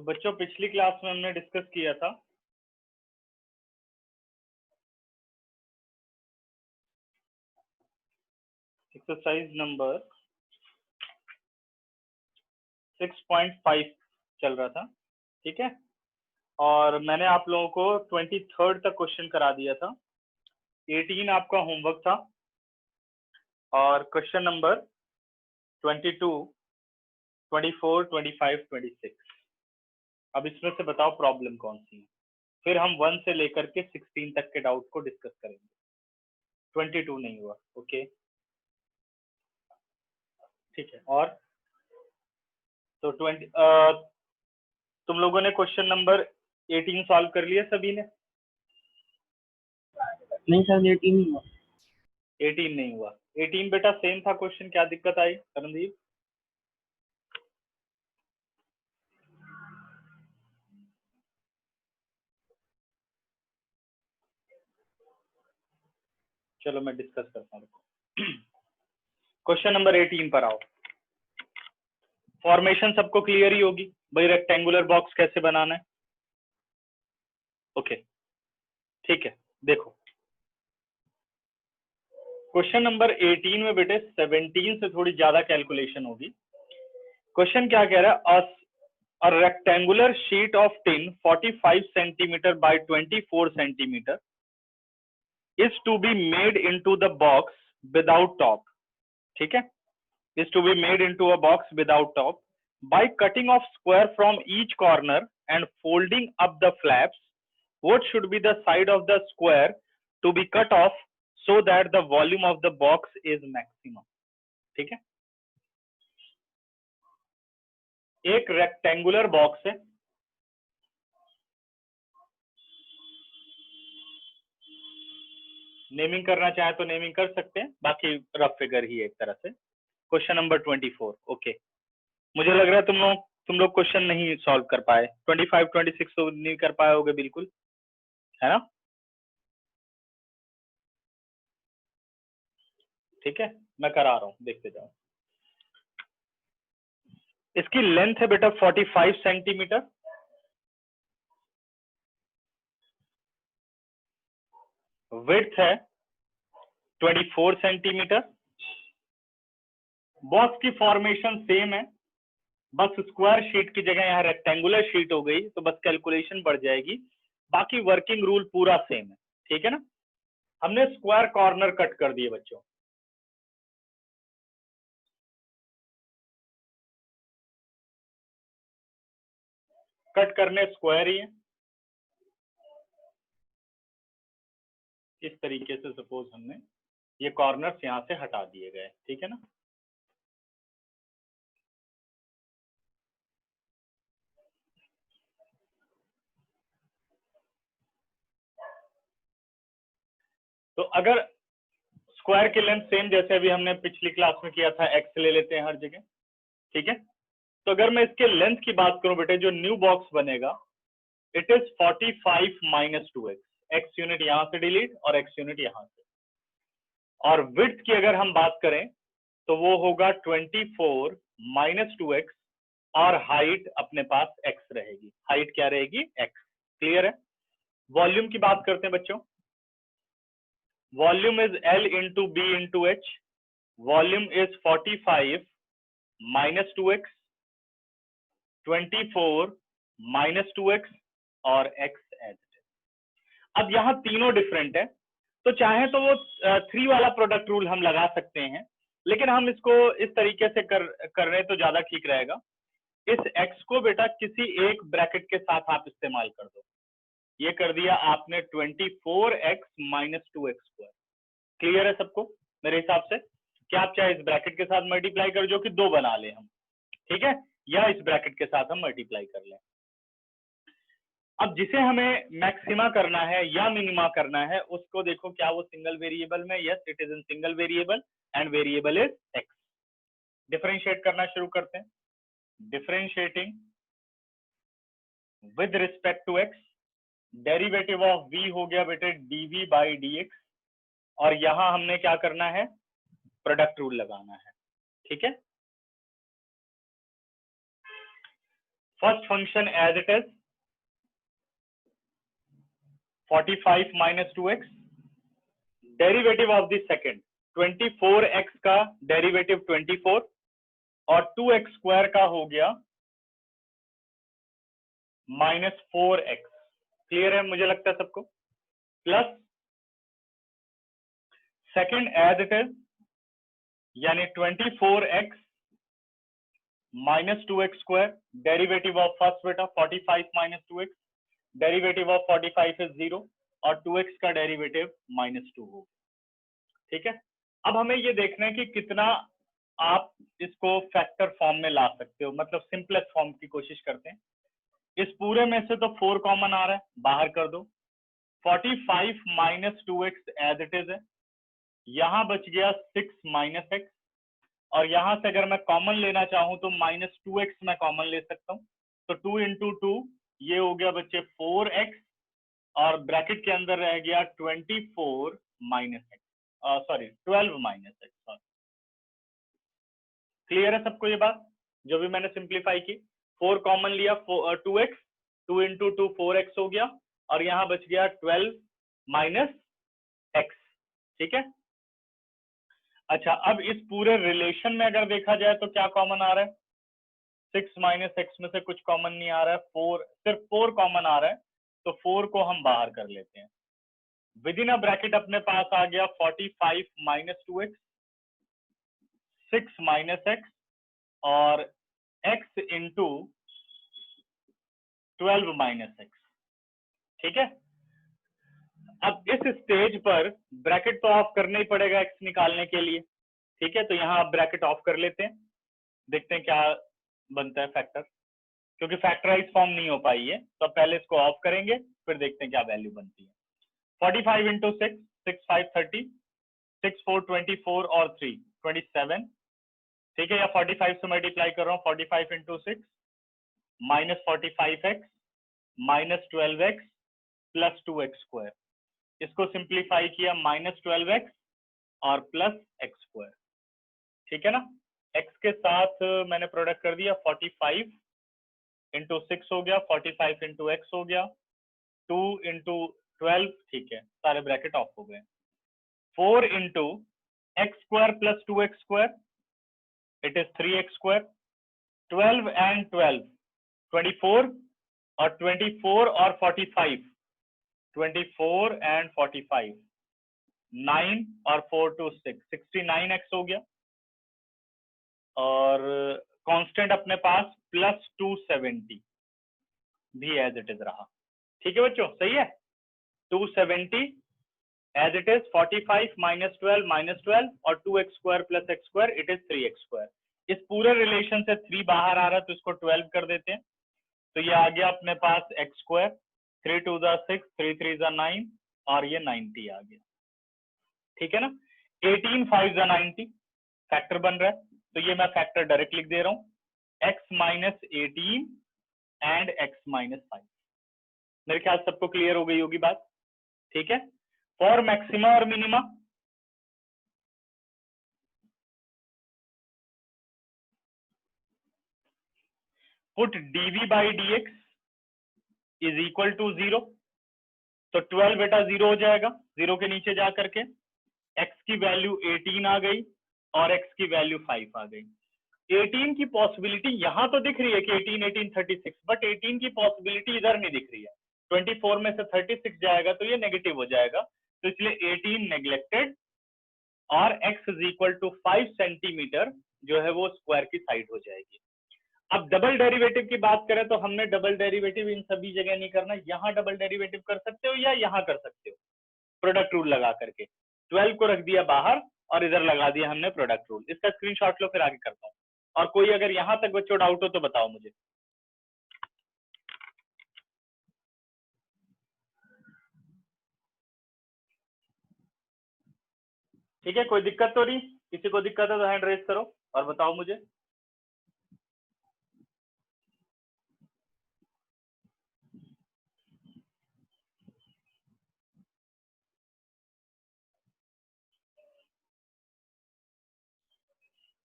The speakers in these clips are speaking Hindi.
तो बच्चों पिछली क्लास में हमने डिस्कस किया था एक्सरसाइज नंबर 6.5 चल रहा था, ठीक है। और मैंने आप लोगों को 23rd तक क्वेश्चन करा दिया था। 18 आपका होमवर्क था और क्वेश्चन नंबर 22, 24, 25, 26। अब इसमें से बताओ प्रॉब्लम कौन सी है, फिर हम 1 से लेकर के 16 तक के डाउट को डिस्कस करेंगे। 22 नहीं हुआ, ओके ठीक है। और तो 20 तुम लोगों ने क्वेश्चन नंबर 18 सॉल्व कर लिया सभी ने? नहीं सर 18 नहीं हुआ। 18 नहीं हुआ। 18 बेटा सेम था क्वेश्चन, क्या दिक्कत आई करणदीप? चलो मैं डिस्कस करता हूँ। क्वेश्चन नंबर 18 पर आओ। फॉर्मेशन सबको क्लियर ही होगी भाई, रेक्टेंगुलर बॉक्स कैसे बनाना है। ओके ठीक है, देखो क्वेश्चन नंबर 18 में बेटे 17 से थोड़ी ज्यादा कैलकुलेशन होगी। क्वेश्चन क्या कह रहा है, a rectangular sheet of tin 45 centimeter by 24 centimeter is to be made into the box without top, ठीक है, is to be made into a box without top by cutting off square from each corner and folding up the flaps. What should be the side of the square to be cut off so that the volume of the box is maximum? ठीक है, एक रेक्टेंगुलर बॉक्स है, नेमिंग करना चाहे तो नेमिंग कर सकते हैं, बाकी रफ फिगर ही है एक तरह से। Question number 24, okay. मुझे लग रहा है तुम लोग क्वेश्चन नहीं सॉल्व कर पाए। 25, 26 तो नहीं कर पाए होगे बिल्कुल, है ना? ठीक है, मैं करा रहा हूँ, देखते जाओ। इसकी लेंथ है बेटा 45 सेंटीमीटर, विड्थ है 24 सेंटीमीटर। बॉक्स की फॉर्मेशन सेम है, बस स्क्वायर शीट की जगह यहाँ रेक्टेंगुलर शीट हो गई, तो बस कैलकुलेशन बढ़ जाएगी, बाकी वर्किंग रूल पूरा सेम है, ठीक है ना। हमने स्क्वायर कॉर्नर कट कर दिए बच्चों, कट करने स्क्वायर ही है इस तरीके से। सपोज हमने ये कॉर्नर्स यहां से हटा दिए गए, ठीक है ना। तो अगर स्क्वायर की लेंथ सेम जैसे अभी हमने पिछली क्लास में किया था, एक्स ले लेते हैं हर जगह, ठीक है। तो अगर मैं इसके लेंथ की बात करूं बेटे, जो न्यू बॉक्स बनेगा it is 45 minus 2x, x unit यहां से डिलीट और एक्स यूनिट यहां से। और विड्थ की अगर हम बात करें तो वो होगा 24 माइनस 2x, और हाइट अपने पास x रहेगी। हाइट क्या रहेगी? x। क्लियर है? वॉल्यूम की बात करते हैं बच्चों। Volume is L into B into H. Volume is 45 minus 2x, 24 minus 2x और x एज। अब यहाँ तीनों डिफरेंट है, तो चाहे तो वो 3 वाला प्रोडक्ट रूल हम लगा सकते हैं, लेकिन हम इसको इस तरीके से कर रहे तो ज्यादा ठीक रहेगा। इस x को बेटा किसी एक ब्रैकेट के साथ आप इस्तेमाल कर दो। ये कर दिया आपने 24x minus 2x square. Clear है सबको मेरे हिसाब से? क्या आप चाहे इस ब्रैकेट के साथ मल्टीप्लाई कर, जो कि 2 बना ले हम, ठीक है, या इस ब्रैकेट के साथ हम मल्टीप्लाई कर लें। अब जिसे हमें मैक्सिमा करना है या मिनिमा करना है, उसको देखो क्या वो सिंगल वेरिएबल में? Yes it is in single variable and variable is X. Differentiate करना शुरू करते हैं। Differentiating with respect to X, derivative of v हो गया बेटे dv बाई dx, और यहां हमने क्या करना है? प्रोडक्ट रूल लगाना है, ठीक है। First function as it is 45 minus 2x, derivative of the second 24x का डेरिवेटिव 24 और 2x स्क्वायर का हो गया -4x। क्लियर है मुझे लगता है सबको। Plus second as it is यानी 24x minus 2x square, derivative of first बेटा 45 minus 2x, derivative of 45 is 0 और 2x का डेरिवेटिव -2 होगा। ठीक है, अब हमें ये देखना है कि कितना आप इसको फैक्टर फॉर्म में ला सकते हो, मतलब सिंपलेस्ट फॉर्म की कोशिश करते हैं। इस पूरे में से तो 4 कॉमन आ रहा है, बाहर कर दो। 45 minus 2x as it is है, यहां बच गया 6 माइनस x, और यहां से अगर मैं कॉमन लेना चाहूं तो -2x मैं कॉमन ले सकता हूं, तो 2 इंटू 2 ये हो गया बच्चे 4x, और ब्रैकेट के अंदर रह गया 24 minus x, sorry 12 minus x। Clear है सबको ये बात जो भी मैंने सिंप्लीफाई की? 4 कॉमन लिया, 2x, 2 इंटू 2 4x हो गया, और यहां बच गया 12 माइनस x। ठीक है, अच्छा अब इस पूरे रिलेशन में अगर देखा जाए तो क्या कॉमन आ रहा है? 6 माइनस एक्स में से कुछ कॉमन नहीं आ रहा है, 4, सिर्फ 4 कॉमन आ रहा है, तो 4 को हम बाहर कर लेते हैं। विद इन अ ब्रैकेट अपने पास आ गया 45 माइनस 2x, 6 माइनस एक्स और x इंटू 12 माइनस एक्स। ठीक है, अब इस स्टेज पर ब्रैकेट तो ऑफ करना ही पड़ेगा x निकालने के लिए। ठीक है, तो यहाँ आप ब्रैकेट ऑफ कर लेते हैं, देखते हैं क्या बनता है फैक्टर, क्योंकि फैक्टराइज फॉर्म नहीं हो पाई है, तो पहले इसको ऑफ करेंगे फिर देखते हैं क्या वैल्यू बनती है। 45 इंटू 6, 6 5 30, 6 4 24 और 3 27। ठीक है, या 45 से मल्टीप्लाई कर रहा हूँ, 45 into 6 minus 45x minus 12x plus 2x square, इसको सिंप्लीफाई किया -12x और प्लस x स्क्वायर। ठीक है ना, x के साथ मैंने प्रोडक्ट कर दिया, 45 इंटू 6 हो गया, 45 इंटू एक्स हो गया, 2 इंटू 12, ठीक है सारे ब्रैकेट ऑफ हो गए। 4 into x square plus 2x square, it is 3x square. 12 and 12 24, और 24 और 45 24 एंड 45 9 और 4 to 6 69x हो गया, और कांस्टेंट अपने पास प्लस 270 भी एज इट इज रहा। ठीक है बच्चों, सही है, 270 एज इट इज, 45 माइनस 12 और 2x square plus x square, it is 3x square. इस पूरे रिलेशन से 3 बाहर आ रहा है तो इसको 12 कर देते हैं, तो ये आ गया अपने पास x स्क्वायर, 3 2 6, 3 3 9 और ये 90 आ गया। ठीक है ना, 18 5 90 फैक्टर बन रहा है, तो ये मैं फैक्टर डायरेक्ट लिख दे रहा हूँ, x minus 18 and x minus 5। मेरे ख्याल सबको क्लियर हो गई होगी बात। ठीक है, फॉर मैक्सिमा और minima, put dv by dx is equal to 0, तो 12 बेटा 0 हो जाएगा, 0 के नीचे जा करके x की वैल्यू 18 आ गई और x की वैल्यू 5 आ गई। 18 की पॉसिबिलिटी यहां तो दिख रही है कि 18 18 36, बट 18 की पॉसिबिलिटी इधर नहीं दिख रही है, 24 में से 36 जाएगा तो ये नेगेटिव हो जाएगा, तो इसलिए 18 नेग्लेक्टेड, और x is equal to 5 centimetre जो है वो स्क्वायर की साइड हो जाएगी। अब डबल डेरिवेटिव की बात करें तो हमने डबल डेरिवेटिव इन सभी जगह नहीं करना, यहां डबल डेरिवेटिव कर सकते हो या यहां कर सकते हो, प्रोडक्ट रूल लगा करके 12 को रख दिया बाहर और इधर लगा दिया हमने प्रोडक्ट रूल। इसका स्क्रीनशॉट लो फिर आगे करता हूं, और कोई अगर यहां तक बच्चों डाउट हो तो बताओ मुझे। ठीक है, कोई दिक्कत तो नहीं? किसी को दिक्कत है तो हैंड रेज करो और बताओ मुझे।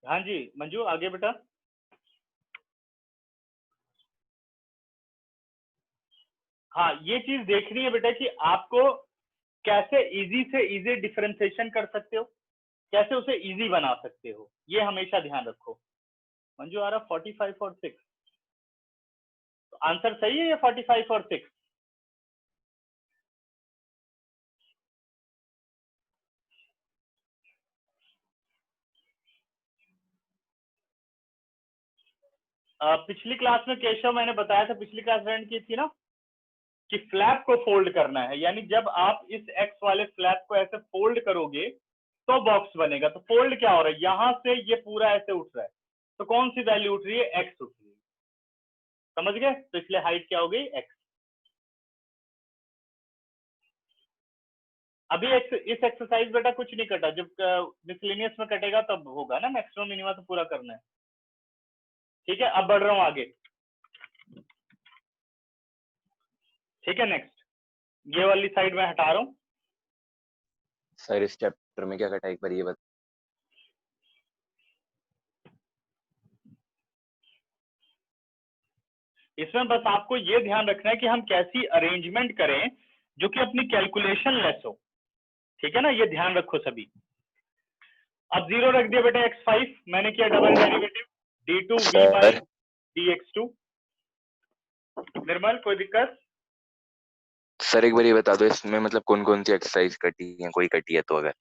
हाँ जी मंजू, आगे बेटा। हाँ ये चीज देखनी है बेटा कि आपको कैसे इजी से इजी डिफरेंशिएशन कर सकते हो, कैसे उसे इजी बना सकते हो, ये हमेशा ध्यान रखो। मंजू आ रहा 45 और 6, तो आंसर सही है ये 45 और 6? पिछली क्लास में केशव मैंने बताया था, पिछली क्लास रन की थी ना, कि फ्लैप को फोल्ड करना है, यानी जब आप इस एक्स वाले फ्लैप को ऐसे फोल्ड करोगे तो बॉक्स बनेगा। तो फोल्ड क्या हो रहा है, यहां से ये पूरा ऐसे उठ रहा है, तो कौन सी वैल्यू उठ रही है, एक्स उठ रही है, समझ गए? तो इसलिए हाइट क्या हो गई, एक्स। अभी इस एक्सरसाइज बेटा कुछ नहीं कटा, जब मिसलेनियस में कटेगा तब होगा ना, मैक्सिमम मिनिमम तो पूरा करना है। ठीक है, अब बढ़ रहा हूं आगे। ठीक है, नेक्स्ट ये वाली साइड में हटा रहा हूं। सर इस चैप्टर में क्या कटा, एक बार ये बता। इसमें बस आपको ये ध्यान रखना है कि हम कैसी अरेंजमेंट करें जो कि अपनी कैलकुलेशन लेस हो। ठीक है ना, ये ध्यान रखो सभी। अब जीरो रख दिया बेटा x5, मैंने किया double derivative d2v by dx2। निर्मल कोई दिक्कत? सर एक बार ये बता दो, इसमें मतलब कौन कौन सी एक्सरसाइज कटी है, कोई कटी है तो अगर।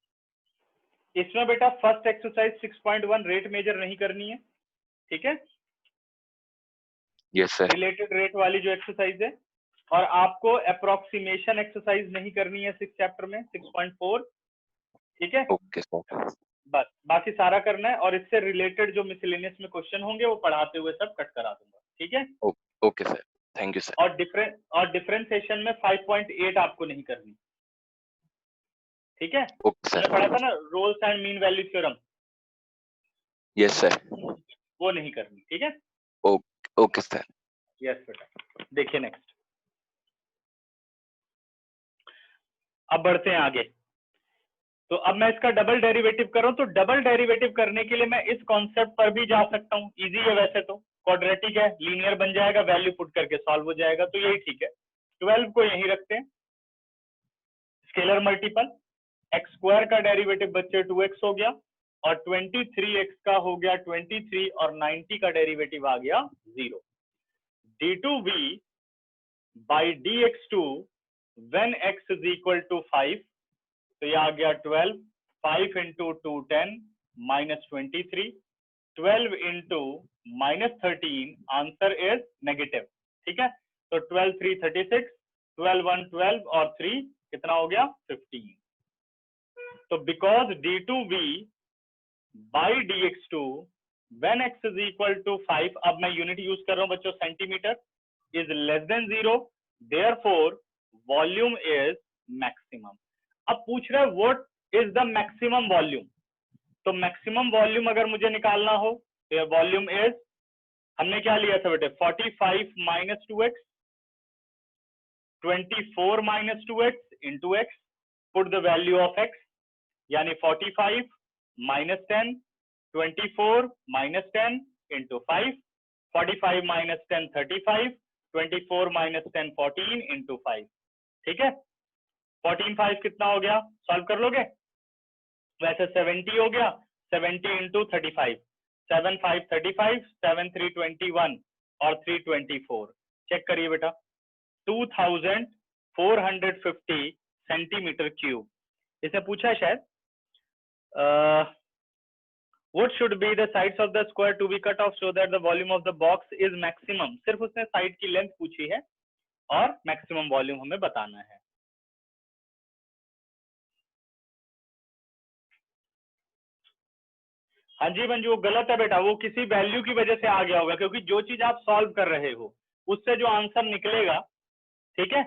इसमें बेटा फर्स्ट एक्सरसाइज 6.1 रेट मेजर नहीं करनी है, ठीक है, यस सर। रिलेटेड रेट वाली जो एक्सरसाइज है, और आपको अप्रोक्सीमेशन एक्सरसाइज नहीं करनी है 6 चैप्टर में 6.4, ठीक है। Okay sir. बस बाकी सारा करना है, और इससे रिलेटेड जो मिसलेनियस में क्वेश्चन होंगे वो पढ़ाते हुए सब कट करा दूंगा, ठीक है। Okay sir, thank you sir. और डिफरेंशिएशन में 5.8 आपको नहीं करनी, ठीक है। ओके हमने सर। पढ़ा था ना Rolle's and mean value theorem, yes sir. वो नहीं करनी, ठीक है। Okay sir. यस बेटा, देखिए नेक्स्ट। अब बढ़ते हैं आगे। तो अब मैं इसका डबल डेरिवेटिव करूं, तो डबल डेरिवेटिव करने के लिए मैं इस कॉन्सेप्ट पर भी जा सकता हूं, इजी है वैसे तो, क्वाड्रेटिक है, लीनियर बन जाएगा, वैल्यू पुट करके सॉल्व हो जाएगा, तो यही ठीक है। 12 को यहीं रखते हैं, स्केलर मल्टीपल, एक्स स्क्वायर का डेरिवेटिव बच्चे 2x हो गया, और 23x का हो गया 23, और 90 का डेरिवेटिव आ गया 0। d2v by dx2 when x is equal to 5, तो ये आ गया 12, 5 into 2 10 minus 23, 12 into minus 13, answer is negative, ठीक है। तो 12 3 36, 12 1 12, और 3 कितना हो गया 15। तो because d2v by dx2 when x is equal to 5, अब मैं यूनिट यूज कर रहा हूं बच्चों centimetre, is less than 0, therefore volume is maximum. अब पूछ रहा है what is the maximum volume, तो मैक्सिमम वॉल्यूम अगर मुझे निकालना हो तो वॉल्यूम इज, हमने क्या लिया था बेटे 45 minus 2x, 24 minus 2x into x, put the value of x, यानी 45 minus 10, 24 minus 10 into 5, 45 minus 10 35, 24 minus 10 14 into 5, ठीक है। 14 5 कितना हो गया, सॉल्व कर लोगे? वैसे 70 हो गया, 70 इंटू 35, 7 5 35, 7 3 21, और 3 24। चेक करिए बेटा, 2450 सेंटीमीटर क्यूब। इसने पूछा है शायद what should be the sides of the square to be cut off so that the volume of the box is maximum। सिर्फ उसने साइड की लेंथ पूछी है और मैक्सिमम वॉल्यूम हमें बताना है। हाँ जी मंजू, वो गलत है बेटा, वो किसी वैल्यू की वजह से आ गया होगा, क्योंकि जो चीज आप सॉल्व कर रहे हो उससे जो आंसर निकलेगा, ठीक है,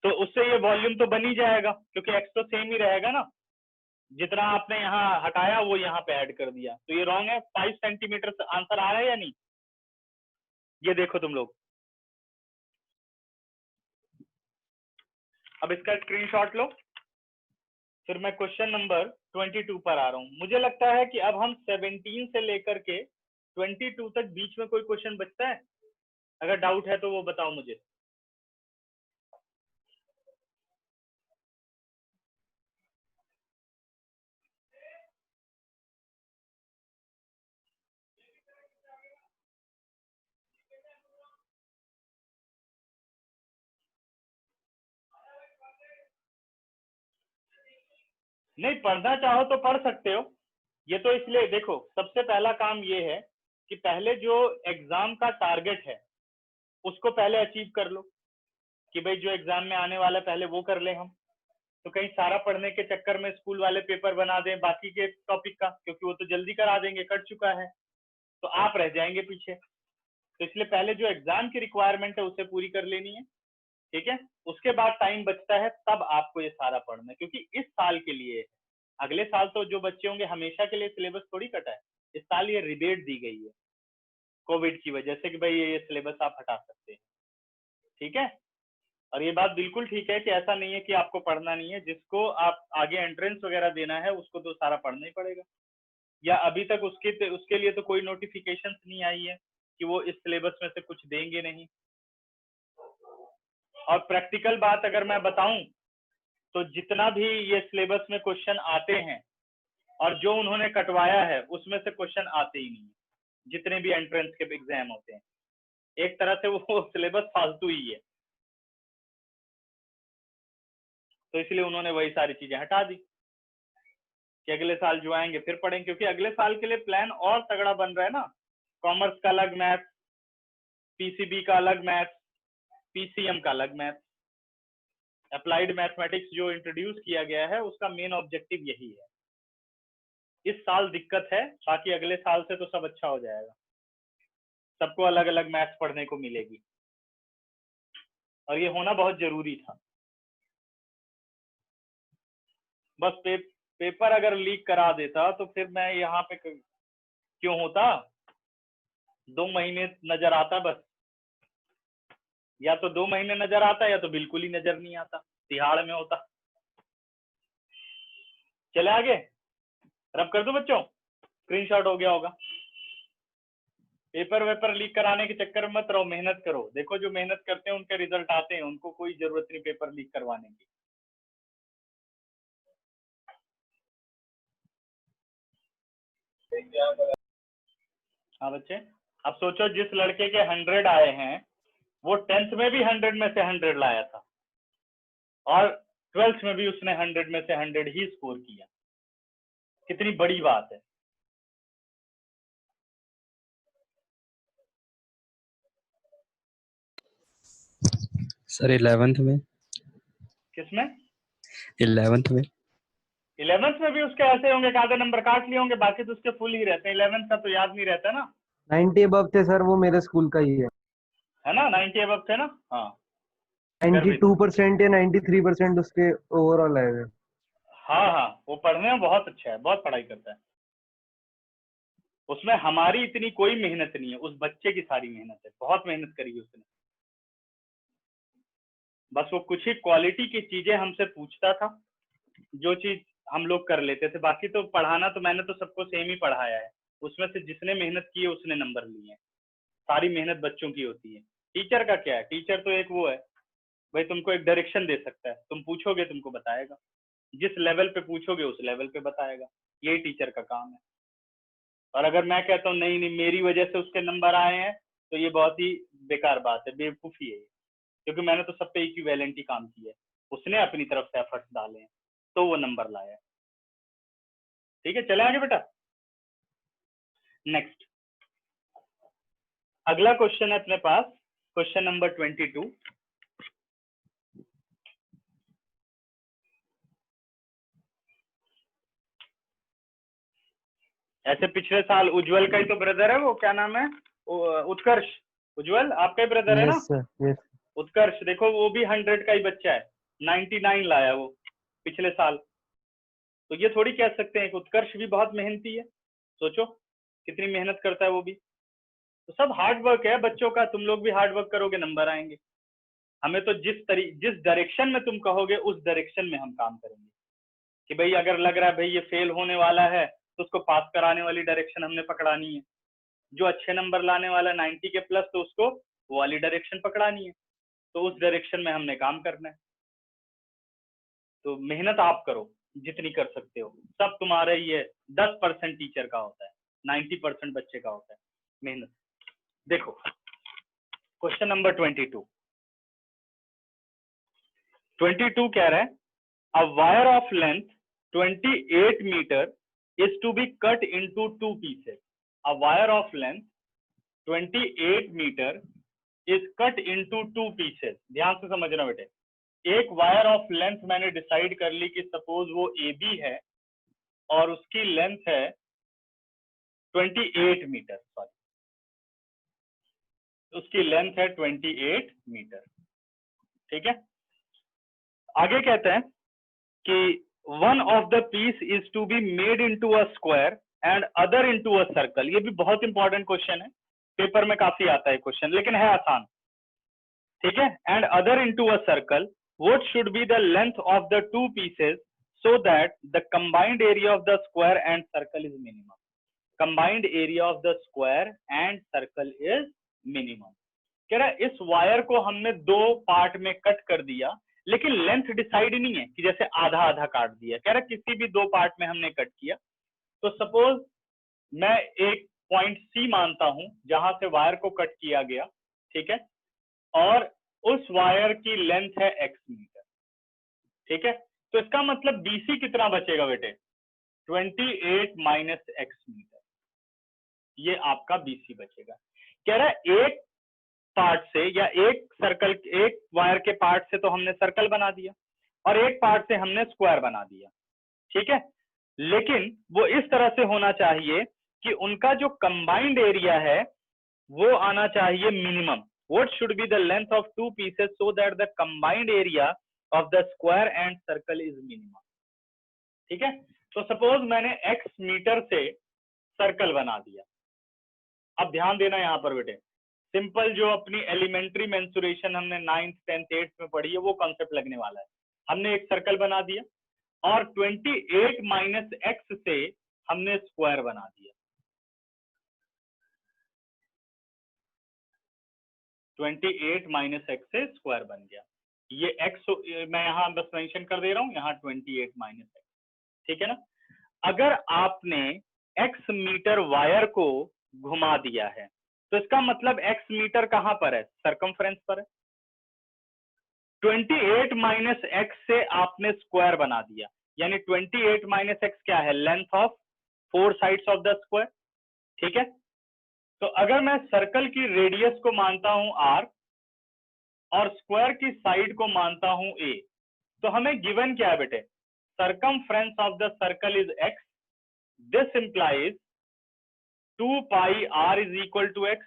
तो उससे ये वॉल्यूम तो बन ही जाएगा, क्योंकि एक्स तो सेम ही रहेगा ना, जितना आपने यहाँ हटाया वो यहाँ पे ऐड कर दिया, तो ये रॉन्ग है। 5 सेंटीमीटर आंसर आ रहा है या नहीं, ये देखो तुम लोग। अब इसका स्क्रीनशॉट लो, फिर मैं क्वेश्चन नंबर 22 पर आ रहा हूं। मुझे लगता है कि अब हम 17 से लेकर के 22 तक बीच में कोई क्वेश्चन बचता है, अगर डाउट है तो वो बताओ मुझे। नहीं पढ़ना चाहो तो पढ़ सकते हो। ये तो इसलिए देखो, सबसे पहला काम ये है कि पहले जो एग्जाम का टारगेट है उसको पहले अचीव कर लो, कि भाई जो एग्जाम में आने वाला है पहले वो कर ले हम। तो कहीं सारा पढ़ने के चक्कर में स्कूल वाले पेपर बना दें बाकी के टॉपिक का, क्योंकि वो तो जल्दी करा देंगे, कट चुका है, तो आप रह जाएंगे पीछे। तो इसलिए पहले जो एग्जाम की रिक्वायरमेंट है उसे पूरी कर लेनी है, ठीक है। उसके बाद टाइम बचता है तब आपको ये सारा पढ़ना है, क्योंकि इस साल के लिए, अगले साल तो जो बच्चे होंगे हमेशा के लिए सिलेबस थोड़ी कटा है। इस साल ये रिबेट दी गई है कोविड की वजह से कि भाई ये सिलेबस आप हटा सकते हैं, ठीक है। और ये बात बिल्कुल ठीक है कि ऐसा नहीं है कि आपको पढ़ना नहीं है, जिसको आप आगे एंट्रेंस वगैरह देना है उसको तो सारा पढ़ना ही पड़ेगा। या अभी तक उसके लिए तो कोई नोटिफिकेशन नहीं आई है कि वो इस सिलेबस में से कुछ देंगे नहीं। और प्रैक्टिकल बात अगर मैं बताऊं तो जितना भी ये सिलेबस में क्वेश्चन आते हैं और जो उन्होंने कटवाया है उसमें से क्वेश्चन आते ही नहीं, जितने भी एंट्रेंस के एग्जाम होते हैं। एक तरह से वो सिलेबस फालतू ही है, तो इसलिए उन्होंने वही सारी चीजें हटा दी कि अगले साल जो आएंगे फिर पढ़ेंगे, क्योंकि अगले साल के लिए प्लान और तगड़ा बन रहा है ना। कॉमर्स का अलग मैथ, पीसीबी का अलग मैथ, पीसीएम का अलग मैथ, अप्लाइड मैथमेटिक्स जो इंट्रोड्यूस किया गया है उसका मेन ऑब्जेक्टिव यही है। इस साल दिक्कत है, बाकी अगले साल से तो सब अच्छा हो जाएगा, सबको अलग अलग मैथ्स पढ़ने को मिलेगी, और ये होना बहुत जरूरी था। बस पेपर अगर लीक करा देता तो फिर मैं यहाँ पे क्यों होता। 2 महीने नजर आता बस, या तो 2 महीने नजर आता या तो बिल्कुल ही नजर नहीं आता, तिहाड़ में होता। चले आगे, रब कर दो बच्चों, स्क्रीनशॉट हो गया होगा। पेपर वेपर लीक कराने के चक्कर में मत रहो, मेहनत करो। देखो जो मेहनत करते हैं उनके रिजल्ट आते हैं, उनको कोई जरूरत नहीं पेपर लीक करवाने की। हाँ बच्चे, अब सोचो जिस लड़के के 100 आए हैं वो 10th में भी 100 में से 100 लाया था और 12th में भी उसने 100 में से 100 ही स्कोर किया। कितनी बड़ी बात है। सर 11th में। किसमें? 11th में। 11th में भी उसके ऐसे होंगे कि आधे नंबर काट लिए होंगे, बाकी तो उसके फुल ही रहते हैं। 11th का तो याद नहीं रहता ना। 90 अबव थे सर, वो मेरे स्कूल का ही है ना, 90 अबव थे ना। हाँ 92% या 93% उसके ओवरऑल आए हुए। हाँ हाँ, वो पढ़ने में बहुत अच्छा है, बहुत पढ़ाई करता है। उसमें हमारी इतनी कोई मेहनत नहीं है, उस बच्चे की सारी मेहनत है, बहुत मेहनत करी उसने। बस वो कुछ ही क्वालिटी की चीजें हमसे पूछता था, जो चीज हम लोग कर लेते थे। बाकी तो पढ़ाना तो मैंने तो सबको सेम ही पढ़ाया है। उसमें से जिसने मेहनत की है उसने नंबर लिए हैं। सारी मेहनत बच्चों की होती है। टीचर का क्या है, टीचर तो एक वो है भाई, तुमको एक डायरेक्शन दे सकता है, तुम पूछोगे तुमको बताएगा, जिस लेवल पे पूछोगे उस लेवल पे बताएगा, यही टीचर का काम है। और अगर मैं कहता हूँ नहीं नहीं मेरी वजह से उसके नंबर आए हैं, तो ये बहुत ही बेकार बात है, बेवकूफी है ये। क्योंकि मैंने तो सब पे इक्विवेलेंट ही काम किया है, उसने अपनी तरफ से एफर्ट्स डाले हैं तो वो नंबर लाया है। ठीक है, चले आगे बेटा। नेक्स्ट, अगला क्वेश्चन है अपने पास, क्वेश्चन नंबर 22। ऐसे पिछले साल उज्जवल का ही तो ब्रदर है वो, क्या नाम है, उत्कर्ष। उज्जवल आपका ही ब्रदर है ना? Yes sir, yes. उत्कर्ष देखो वो भी 100 का ही बच्चा है, 99 लाया वो पिछले साल। तो ये थोड़ी कह सकते हैं कि उत्कर्ष भी बहुत मेहनती है। सोचो कितनी मेहनत करता है वो भी। तो सब हार्ड वर्क है बच्चों का, तुम लोग भी हार्ड वर्क करोगे नंबर आएंगे। हमें तो जिस डायरेक्शन में तुम कहोगे उस डायरेक्शन में हम काम करेंगे। कि भाई अगर लग रहा है भाई ये फेल होने वाला है तो उसको पास कराने वाली डायरेक्शन हमने पकड़ानी है। जो अच्छे नंबर लाने वाला 90 के प्लस, तो उसको वो वाली डायरेक्शन पकड़ानी है। तो उस डायरेक्शन में हमने काम करना है। तो मेहनत आप करो जितनी कर सकते हो, सब तुम्हारा ही है। 10% टीचर का होता है, 90% बच्चे का होता है मेहनत। देखो क्वेश्चन नंबर 22 कह रहा है, a wire of length 28 meter is to be cut into 2 pieces. A wire of length 28 meter is cut into 2 pieces. ध्यान से समझना बेटे, एक वायर ऑफ लेंथ मैंने डिसाइड कर ली कि सपोज वो AB है और उसकी लेंथ है 28 मीटर, सॉरी उसकी लेंथ है 28 मीटर, ठीक है। आगे कहते हैं कि one of the piece is to be made into a square and other into a circle. ये भी बहुत इंपॉर्टेंट क्वेश्चन है, पेपर में काफी आता है क्वेश्चन, लेकिन है आसान, ठीक है। And other into a circle, what should be the length of the two pieces so that the combined area of the square and circle is minimum. Combined area of the square and circle is minimum. कह रहा है इस वायर को हमने 2 पार्ट में कट कर दिया, लेकिन लेंथ डिसाइड नहीं है कि जैसे आधा आधा काट दिया। कह रहा है किसी भी 2 पार्ट में हमने कट किया, तो सपोज मैं एक पॉइंट C मानता हूं जहां से वायर को कट किया गया, ठीक है, और उस वायर की लेंथ है x मीटर, ठीक है। तो इसका मतलब BC कितना बचेगा बेटे, 28 माइनस x मीटर, ये आपका BC बचेगा। कह रहा है एक पार्ट से या एक सर्कल, एक वायर के पार्ट से तो हमने सर्कल बना दिया और एक पार्ट से हमने स्क्वायर बना दिया, ठीक है, लेकिन वो इस तरह से होना चाहिए कि उनका जो कंबाइंड एरिया है वो आना चाहिए minimum. What should be the length of 2 pieces so that the combined area of the square and circle is minimum, ठीक है। तो सपोज मैंने x मीटर से सर्कल बना दिया। अब ध्यान देना यहां पर बेटे, सिंपल जो अपनी एलिमेंट्री मेंसुरेशन हमने 9th 10th 8th में पढ़ी है वो कॉन्सेप्ट लगने वाला है। हमने एक सर्कल बना दिया और 28 माइनस x से हमने स्क्वायर बना दिया। 28 माइनस x से स्क्वायर बन गया। ये x मैं यहां बस मेंशन कर दे रहा हूं, यहां 28 माइनस x, ठीक है ना। अगर आपने x मीटर वायर को घुमा दिया है तो इसका मतलब x मीटर कहां पर है, सरकमफ्रेंस पर है। 28 माइनस x से आपने स्क्वायर बना दिया, यानी 28 माइनस x क्या है, length of 4 sides of the square, ठीक है। तो अगर मैं सर्कल की रेडियस को मानता हूं r और स्क्वायर की साइड को मानता हूं a, तो हमें गिवन क्या है बेटे, circumference of the circle is x. This implies 2 pi r is equal to x.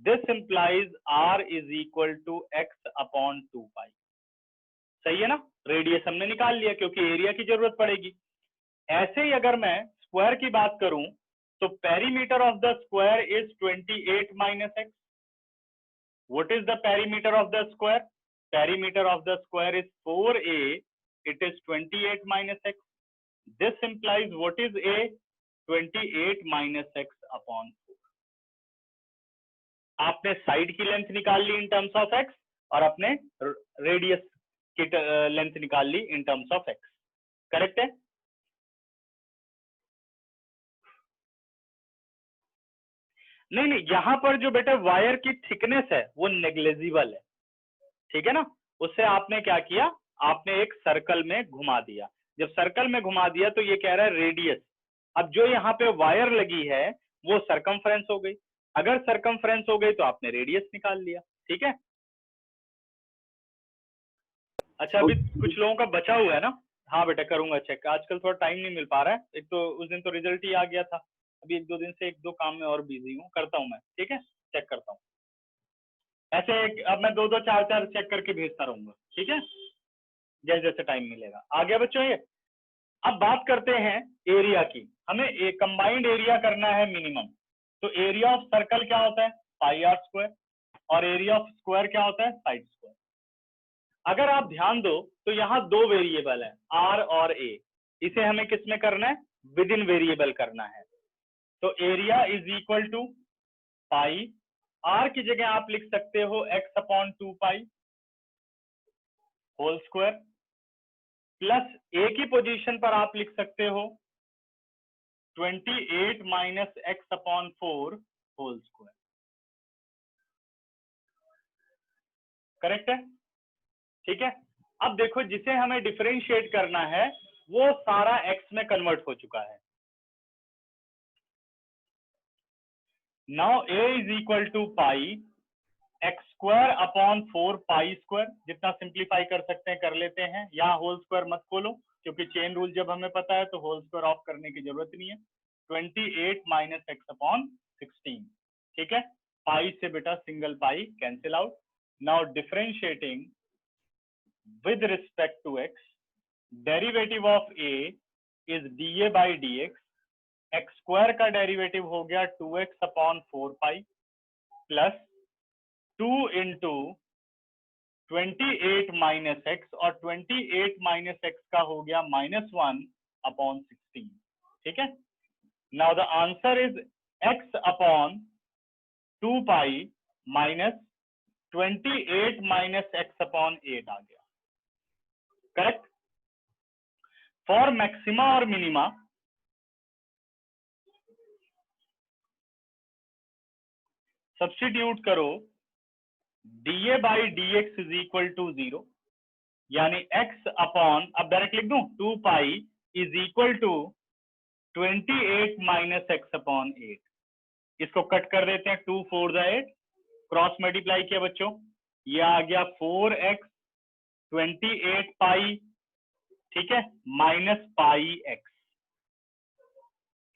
This implies r is equal to x upon 2 pi. सही है ना, रेडियस हमने निकाल लिया क्योंकि एरिया की जरूरत पड़ेगी। ऐसे ही अगर मैं स्क्वायर की बात करूं तो perimeter of the square is 28 minus x. What is the perimeter of the square? Perimeter of the square is 4a. It is 28 minus x. This implies what is a? 28 minus x upon 4. आपने साइड की लेंथ निकाल ली इन टर्म्स ऑफ x और अपने रेडियस की लेंथ निकाल ली in terms of x, correct है। नहीं, यहां पर जो बेटा वायर की थिकनेस है वो नेग्लिजिबल है, ठीक है ना। उससे आपने क्या किया, आपने एक सर्कल में घुमा दिया। जब सर्कल में घुमा दिया तो ये कह रहा है रेडियस। अब जो यहाँ पे वायर लगी है वो सरकमफ्रेंस हो गई, अगर सरकमफ्रेंस हो गई तो आपने रेडियस निकाल लिया, ठीक है। अच्छा अभी कुछ लोगों का बचा हुआ है ना, हाँ बेटा करूंगा चेक, आजकल थोड़ा टाइम नहीं मिल पा रहा है, एक तो उस दिन तो रिजल्ट ही आ गया था, अभी 1-2 दिन से 1-2 काम में और बिजी हूँ, करता हूँ मैं, ठीक है, चेक करता हूँ। ऐसे अब मैं 2-2 4-4 चेक करके भेजता रहूंगा, ठीक है, जैसे जैसे टाइम मिलेगा। आगे बच्चों ये अब बात करते हैं एरिया की, हमें एक कंबाइंड एरिया करना है मिनिमम। तो एरिया ऑफ सर्कल क्या होता है, पाई आर स्क्वायर, और एरिया ऑफ स्क्वायर क्या होता है, साइड स्क्वायर। अगर आप ध्यान दो तो यहाँ 2 वेरिएबल है आर और ए, इसे हमें किस में करना है, विद इन वेरिएबल करना है। तो area is equal to pi, R की जगह आप लिख सकते हो x upon 2 pi whole square, plus A की पोजीशन पर आप लिख सकते हो 28 minus x upon 4 whole square, correct है, ठीक है। अब देखो जिसे हमें डिफरेंशिएट करना है वो सारा x में कन्वर्ट हो चुका है। Now a is equal to pi X square upon 4 pi square, जितना सिंप्लीफाई कर सकते हैं कर लेते हैं। यहाँ होल स्क्वायर मत खोलो क्योंकि चेन रूल जब हमें पता है तो होल स्क्वायर ऑफ करने की जरूरत नहीं है। 28 माइनस एक्स अपॉन 16, ठीक है। पाई से बेटा single pi cancel out. Now differentiating with respect to X, derivative of A is dA by dx। X square का डेरिवेटिव हो गया 2x upon 4 pi plus 2 into 28 minus X, और 28 माइनस एक्स का हो गया -1 अपॉन 16, ठीक है। Now the answer is x upon 2 pi minus 28 minus X upon 8 आ गया, करेक्ट। फॉर मैक्सिमा और मिनिमा सब्स्टिट्यूट करो dA by dx is equal to 0, यानी x अपॉन, अब डायरेक्ट लिख दूं, 2 pi is equal to 28 minus X upon 8। इसको कट कर देते हैं, 2 4 द 8, क्रॉस मल्टीप्लाई किया बच्चों, ये आ गया 4x 28 पाई, ठीक है, माइनस पाई x।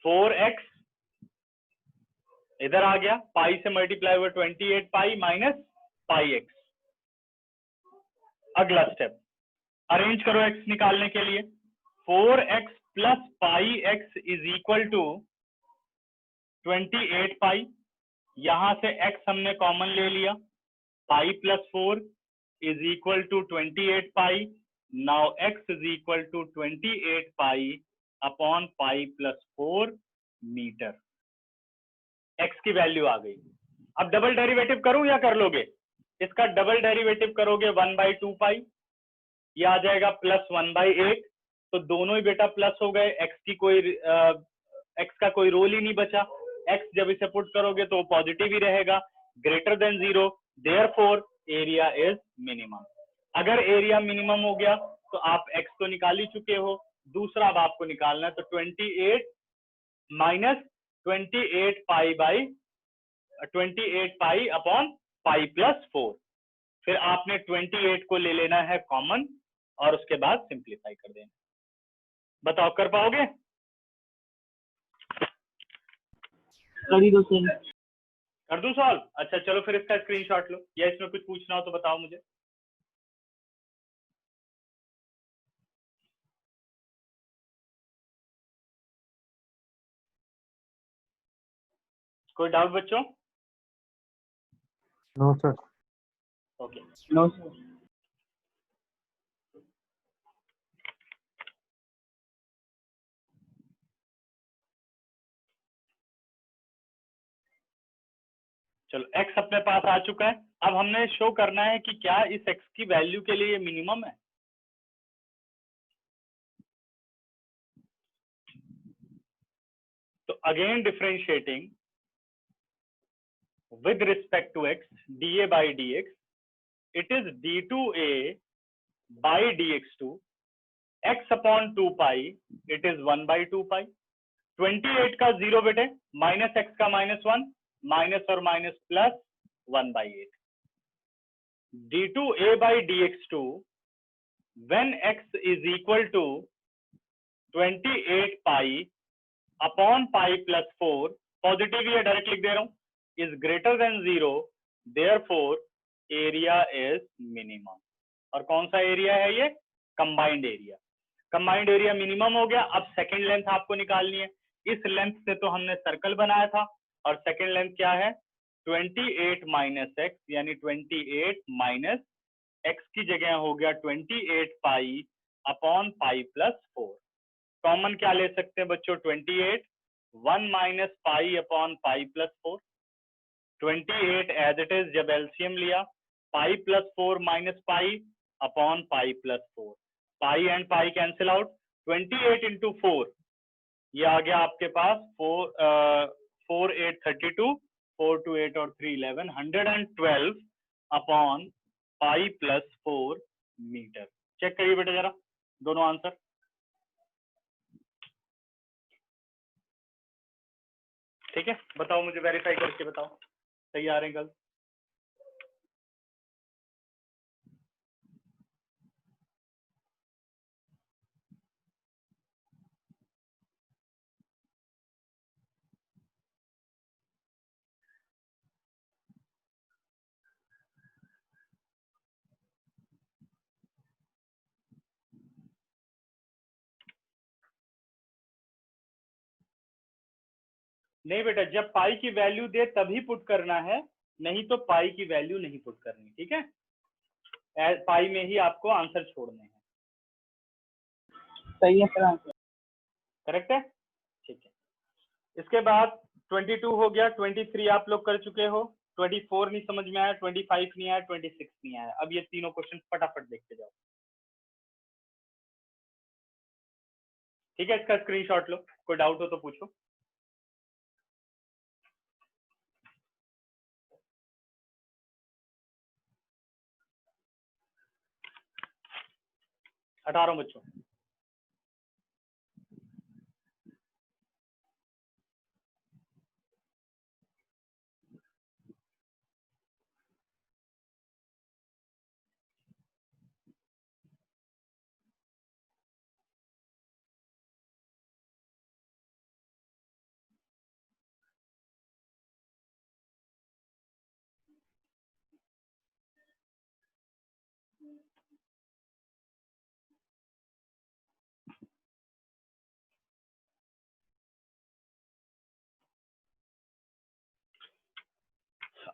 4x इधर आ गया, पाई से मल्टीप्लाई हुआ 28 पाई माइनस पाई x। अगला स्टेप, अरेंज करो x निकालने के लिए। 4x plus pi x is equal to 28 pi, यहां से x हमने कॉमन ले लिया, pi plus 4 is equal to 28 pi. Now x is equal to 28 pi upon pi plus 4 metre. x की वैल्यू आ गई। अब डबल डेरिवेटिव करूं या कर लोगे? इसका डबल डेरिवेटिव करोगे 1/2 पाई, ये आ जाएगा प्लस 1/8, तो दोनों ही बेटा प्लस हो गए। x का कोई रोल ही नहीं बचा। x जब इसे पुट करोगे तो पॉजिटिव ही रहेगा, greater than 0, therefore area is minimum. अगर एरिया मिनिमम हो गया तो आप x तो निकाल ही चुके हो, दूसरा अब आपको निकालना है, तो 28 minus 28 pi by 28 pi upon pi plus 4। फिर आपने 28 को ले लेना है कॉमन और उसके बाद सिंप्लीफाई कर देना। बताओ कर पाओगे? कर दूं सॉल्व? अच्छा चलो फिर इसका स्क्रीनशॉट लो, या इसमें कुछ पूछना हो तो बताओ मुझे। कोई डाउट बच्चों? No sir. Okay, no sir. चलो x अपने पास आ चुका है। अब हमने शो करना है कि क्या इस x की वैल्यू के लिए मिनिमम है। तो again differentiating with respect to x, dA by dx, it is d2a by dx2, x upon 2 pi, it is 1/2 pi। 28 का 0 बेटे, माइनस x का -1, माइनस और minus plus 1/8। d2a by dx2 when x is equal to 28 pi upon pi plus 4, positive ये डायरेक्ट लिख दे रहा हूं, is greater than 0, therefore area is minimum। और कौन सा एरिया है ये? Combined area. Combined area minimum हो गया। अब सेकंड लेंथ आपको निकालनी है। इस लेंथ से तो हमने सर्कल बनाया था, और सेकंड लेंथ क्या है? 28 माइनस एक्स, यानी 28 माइनस एक्स की जगह हो गया 28 pi upon pi plus 4। Common क्या ले सकते हैं बच्चों? 28, 1 minus pi upon pi plus 4, 28 as it is. जब एलसीएम लिया, pi plus 4 minus pi upon pi plus 4, pi and pi cancel out. 28 into 4, ये आ गया आपके पास 4 8 32, 4 2 8 और 3 11, 112 upon pi plus 4 metre. Check करिए बेटा जरा दोनों आंसर। ठीक है, बताओ मुझे, वेरीफाई करके बताओ सही आ रहे हैं गलत। नहीं बेटा, जब पाई की वैल्यू दे तभी पुट करना है, नहीं तो पाई की वैल्यू नहीं पुट करनी, ठीक है। पाई में ही आपको आंसर छोड़ने हैं। सही है सर आंसर। करेक्ट है, ठीक है। इसके बाद 22 हो गया, 23 आप लोग कर चुके हो, 24 नहीं समझ में आया, 25 नहीं आया, 26 नहीं आया। अब ये तीनों क्वेश्चन फटाफट देखते जाओ, ठीक है। इसका स्क्रीनशॉट लो, कोई डाउट हो तो पूछो। हटा रहा हूं बच्चों।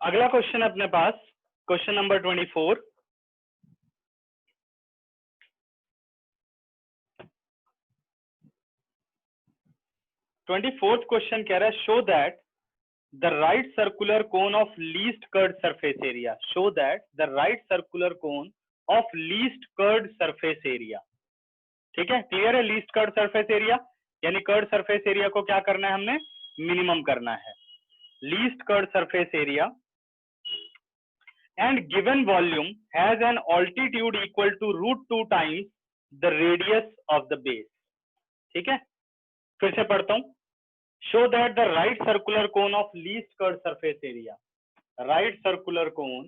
अगला क्वेश्चन अपने पास, क्वेश्चन नंबर 24। क्वेश्चन कह रहा है, show that the right circular cone of least curd surface area, show that the right circular cone of least curd surface area. ठीक है, क्लियर है। लीस्ट कर्ड सरफेस एरिया यानी कर्ड सरफेस एरिया को क्या करना है, हमने मिनिमम करना है। Least curd surface area and given volume has an altitude equal to √2 times the radius of the base। ठीक है, फिर से पढ़ता हूं। show that the right circular cone of least curved surface area, right circular cone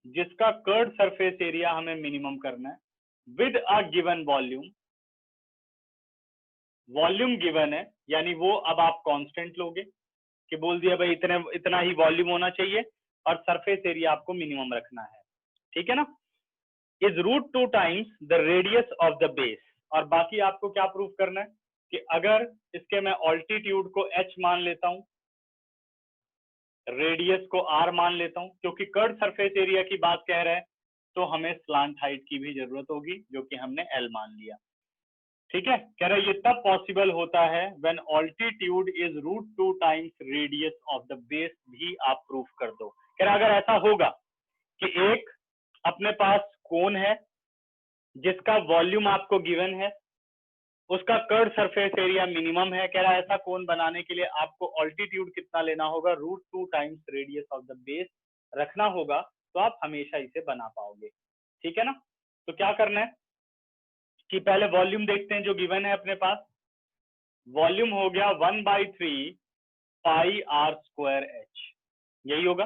जिसका कर्ड सरफेस एरिया हमें मिनिमम करना है, with a given volume, volume given है यानी वो अब आप कांस्टेंट लोगे कि बोल दिया भाई इतना ही वॉल्यूम होना चाहिए और सरफेस एरिया आपको मिनिमम रखना है, ठीक है ना। Is √2 times the radius of the base, और बाकी आपको क्या प्रूव करना है कि अगर इसके मैं ऑल्टीट्यूड को h मान लेता हूं, रेडियस को r मान लेता हूं, क्योंकि कर्ड सरफेस एरिया की बात कह रहे हैं तो हमें स्लांट हाइट की भी जरूरत होगी जो कि हमने l मान लिया। ठीक है, कह रहा है ये तब पॉसिबल होता है when altitude is √2 times radius of the base, भी आप प्रूफ कर दो। कह रहा है अगर ऐसा होगा कि एक अपने पास कोन है जिसका वॉल्यूम आपको गिवन है, उसका कर्ड सरफेस एरिया मिनिमम है, कह रहा है ऐसा कोन बनाने के लिए आपको ऑल्टीट्यूड कितना लेना होगा, √2 times radius of the base रखना होगा, तो आप हमेशा इसे बना पाओगे। ठीक है ना। तो क्या करना है कि पहले वॉल्यूम देखते हैं जो गिवन है अपने पास। वॉल्यूम हो गया 1/3 पाई r² h, यही होगा।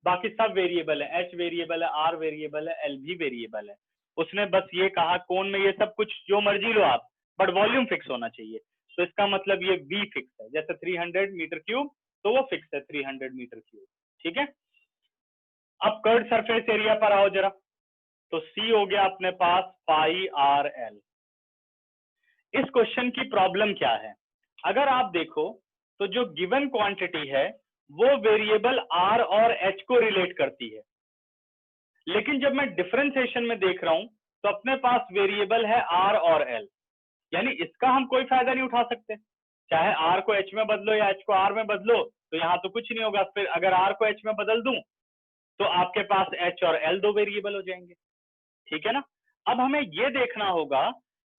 बाकी सब वेरिएबल है, h वेरिएबल है, r वेरिएबल है, l भी वेरिएबल है। उसने बस ये कहा कोन में ये सब कुछ जो मर्जी लो आप, बट वॉल्यूम फिक्स होना चाहिए। तो इसका मतलब ये v फिक्स है, जैसे 300 मीटर क्यूब तो वो फिक्स है 300 मीटर क्यूब। ठीक है, अब कर्ड सरफेस एरिया पर आओ जरा, तो c हो गया अपने पास पाई r l। इस क्वेश्चन की प्रॉब्लम क्या है, अगर आप देखो तो जो गिवन क्वांटिटी है वो वेरिएबल r और h को रिलेट करती है, लेकिन जब मैं डिफरेंशिएशन में देख रहा हूं तो अपने पास वेरिएबल है r और l, यानी इसका हम कोई फायदा नहीं उठा सकते। चाहे r को h में बदलो या h को r में बदलो तो यहाँ तो कुछ नहीं होगा। फिर अगर r को h में बदल दूं तो आपके पास h और l दो वेरिएबल हो जाएंगे। ठीक है ना। अब हमें ये देखना होगा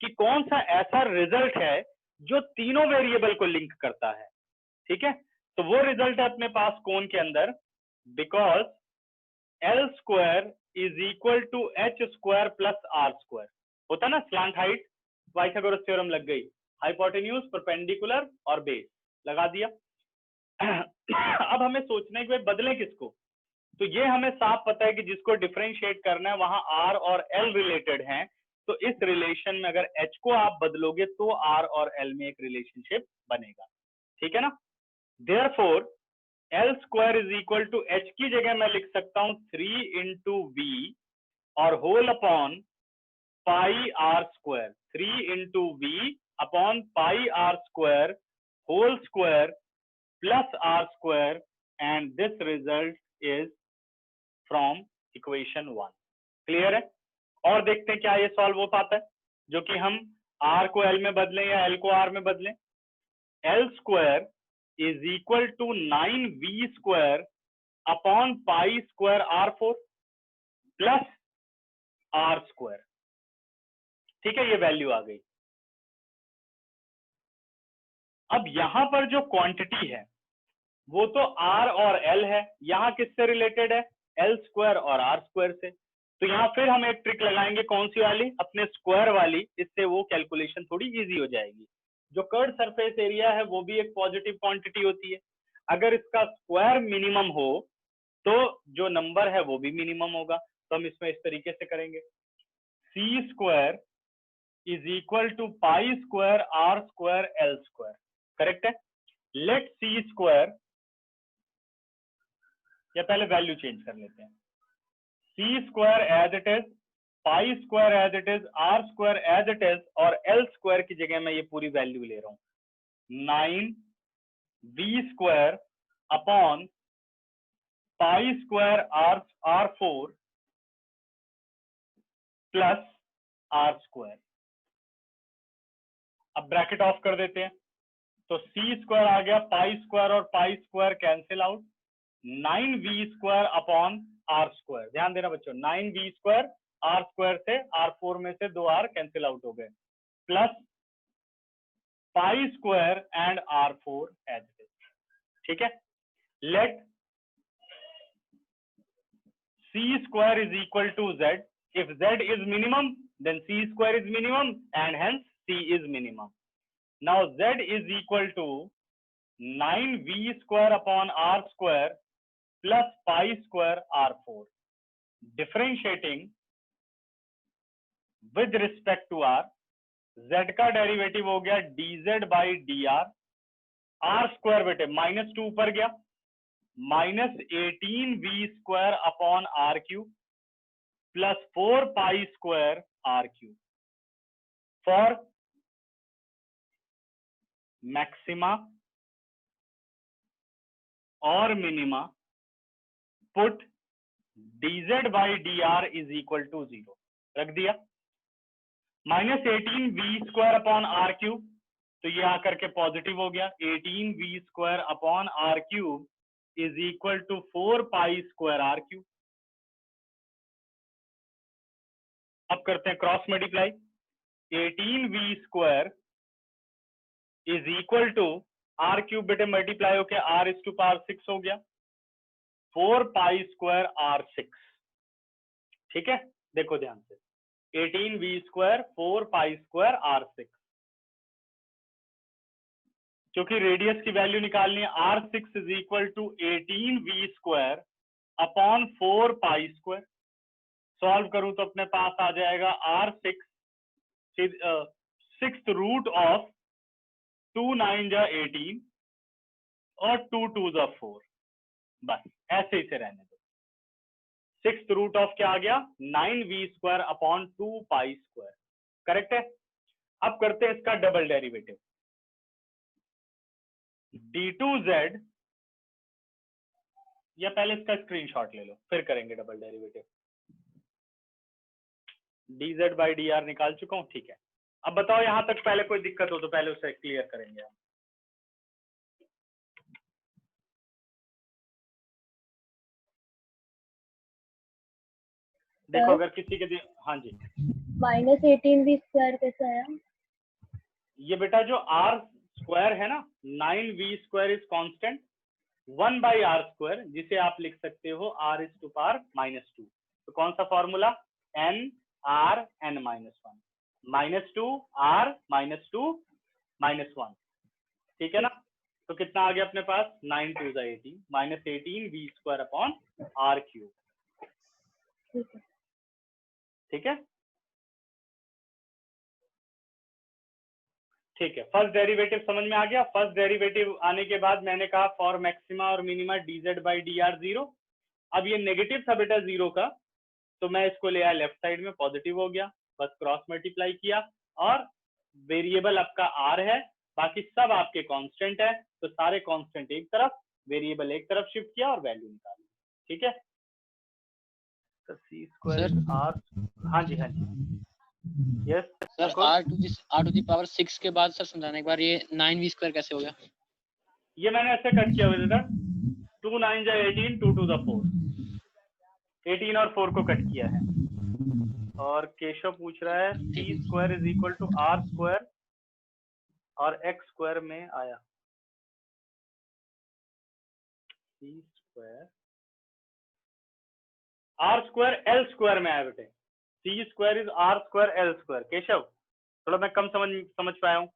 कि कौन सा ऐसा रिजल्ट है जो तीनों वेरिएबल को लिंक करता है। ठीक है, तो वो रिजल्ट है अपने पास कोन के अंदर, because l² is equal to h² plus r²। होता ना स्लांट हाइट, पाइथागोरस थ्योरम लग गई, हाइपोटेन्यूज, परपेंडिकुलर और बेस लगा दिया। अब हमें सोचना है कि भाई बदलें किसको। तो ये हमें साफ पता है कि जिसको डिफरेंशिएट करना है वहां आर और एल रिलेटेड हैं, तो इस रिलेशन में अगर एच को आप बदलोगे तो आर और एल में एक रिलेशनशिप बनेगा, ठीक है ना। Therefore L square is equal to H की जगह मैं लिख सकता हूं 3 इंटू वी और whole upon pi R square, 3 into V upon pi R square whole square plus R square, and this result is from equation 1। Clear है? और देखते हैं क्या ये सॉल्व हो पाता है, जो कि हम r को l में बदलें या l को r में बदलें। l square is equal to 9v square upon pi square r4 plus r square, ठीक है, ये वैल्यू आ गई। अब यहां पर जो क्वांटिटी है वो तो r और l है, यहां किससे रिलेटेड है, l स्क्वायर और r स्क्वायर से। तो यहाँ फिर हम एक ट्रिक लगाएंगे, कौन सी वाली, अपने स्क्वायर वाली, इससे वो कैलकुलेशन थोड़ी इजी हो जाएगी। जो कर्व सरफेस एरिया है वो भी एक पॉजिटिव क्वांटिटी होती है, अगर इसका स्क्वायर मिनिमम हो तो जो नंबर है वो भी मिनिमम होगा। तो हम इसमें इस तरीके से करेंगे, c square is equal to pi square are square L square, correct है। लेट सी स्क्वायर, या पहले वैल्यू चेंज कर लेते हैं, c square as it is, pi square as it is, are square as it is, और एल स्क्वायर की जगह मैं ये पूरी वैल्यू ले रहा हूं 9v square upon pi square r4 plus R square. अब ब्रैकेट ऑफ कर देते हैं, तो सी स्क्वायर आ गया, पाई स्क्वायर और pi square cancel out, 9v square upon R square. ध्यान देना बच्चों, 9v स्क्वायर आर स्क्वायर से r4 में से 2 r कैंसिल आउट हो गए, plus pi square and r4 as it is, ठीक है। Let c square is equal to z, if z is minimum then c square is minimum and hence c is minimum. Now z is equal to 9v square upon r square plus pi square r4, differentiating with respect to r, z का डेरिवेटिव हो गया dz by dr, r square बेटे -2 ऊपर गया, -18v square upon r cube plus 4 pi square r cube. For maxima और minima put dz by dr is equal to 0, रख दिया, -18v square upon r cube, तो ये आकर के पॉजिटिव हो गया, 18v square upon r cube is equal to 4 pi square r cube. अब करते हैं cross multiply, 18v square is equal to r cube बेटे मल्टीप्लाई होके r इज टू पावर 6 हो गया, 4 पाई स्क्वायर r6, ठीक है। देखो ध्यान से, 18v square 4 pi square r6, क्योंकि रेडियस की वैल्यू निकालनी है, r6 is equal to 18v square upon 4 pi square. Solve करूं तो अपने पास आ जाएगा r6 सिक्स्थ रूट ऑफ 2 9 जा 18 और 2 2 जा 4, बस ऐसे ही से रहने दो। सिक्स्थ रूट ऑफ क्या आ गया, 9v square upon 2 pi square, correct है। अब करते हैं इसका डबल डेरिवेटिव, d2z, या पहले इसका स्क्रीनशॉट ले लो फिर करेंगे double derivative. dz by dr निकाल चुका हूं, ठीक है। अब बताओ यहां तक पहले कोई दिक्कत हो तो पहले उसे क्लियर करेंगे हम। देखो अगर किसी के हाँ जी, -18v स्क्वायर कैसे आया? ये बेटा जो r स्क्वायर है ना, 9v square is constant, 1 by R square, जिसे आप लिख सकते हो r इज टू पावर -2। तो कौन सा formula, n r n -1, -2 r -2 -1, ठीक है ना। तो कितना आ गया अपने पास 9 2 18 minus 18 v square upon r cube. ठीक है। ठीक है, ठीक है। फर्स्ट डेरिवेटिव समझ में आ गया। फर्स्ट डेरिवेटिव आने के बाद मैंने कहा फॉर मैक्सिमा और minima dz by D are 0। अब ये नेगेटिव था बेटा 0 का, तो मैं इसको ले आया लेफ्ट साइड में, पॉजिटिव हो गया, बस क्रॉस मल्टीप्लाई किया और वेरिएबल आपका r है, बाकी सब आपके कांस्टेंट है, तो सारे कांस्टेंट एक तरफ, वेरिएबल एक तरफ शिफ्ट किया और वैल्यू निकाली। ठीक है, तो सी स्क्वायर आर, हाँ जी हाँ जी, yes sir r to the power 6 के बाद सर समझाने के बाद ये 9v स्क्वायर कैसे हो गया? ये मैंने ऐसे कट किया हुआ था, 2 9 जा 18 2 टू द 4, 18 और 4 को कट किया है। और केशव पूछ रहा है C square is equal to R square और एक्स स्क्वायर में आया, C square are square L square में आया बेटे, C square is are square L square. Keshav थोड़ा मैं कम समझ पाया हूँ,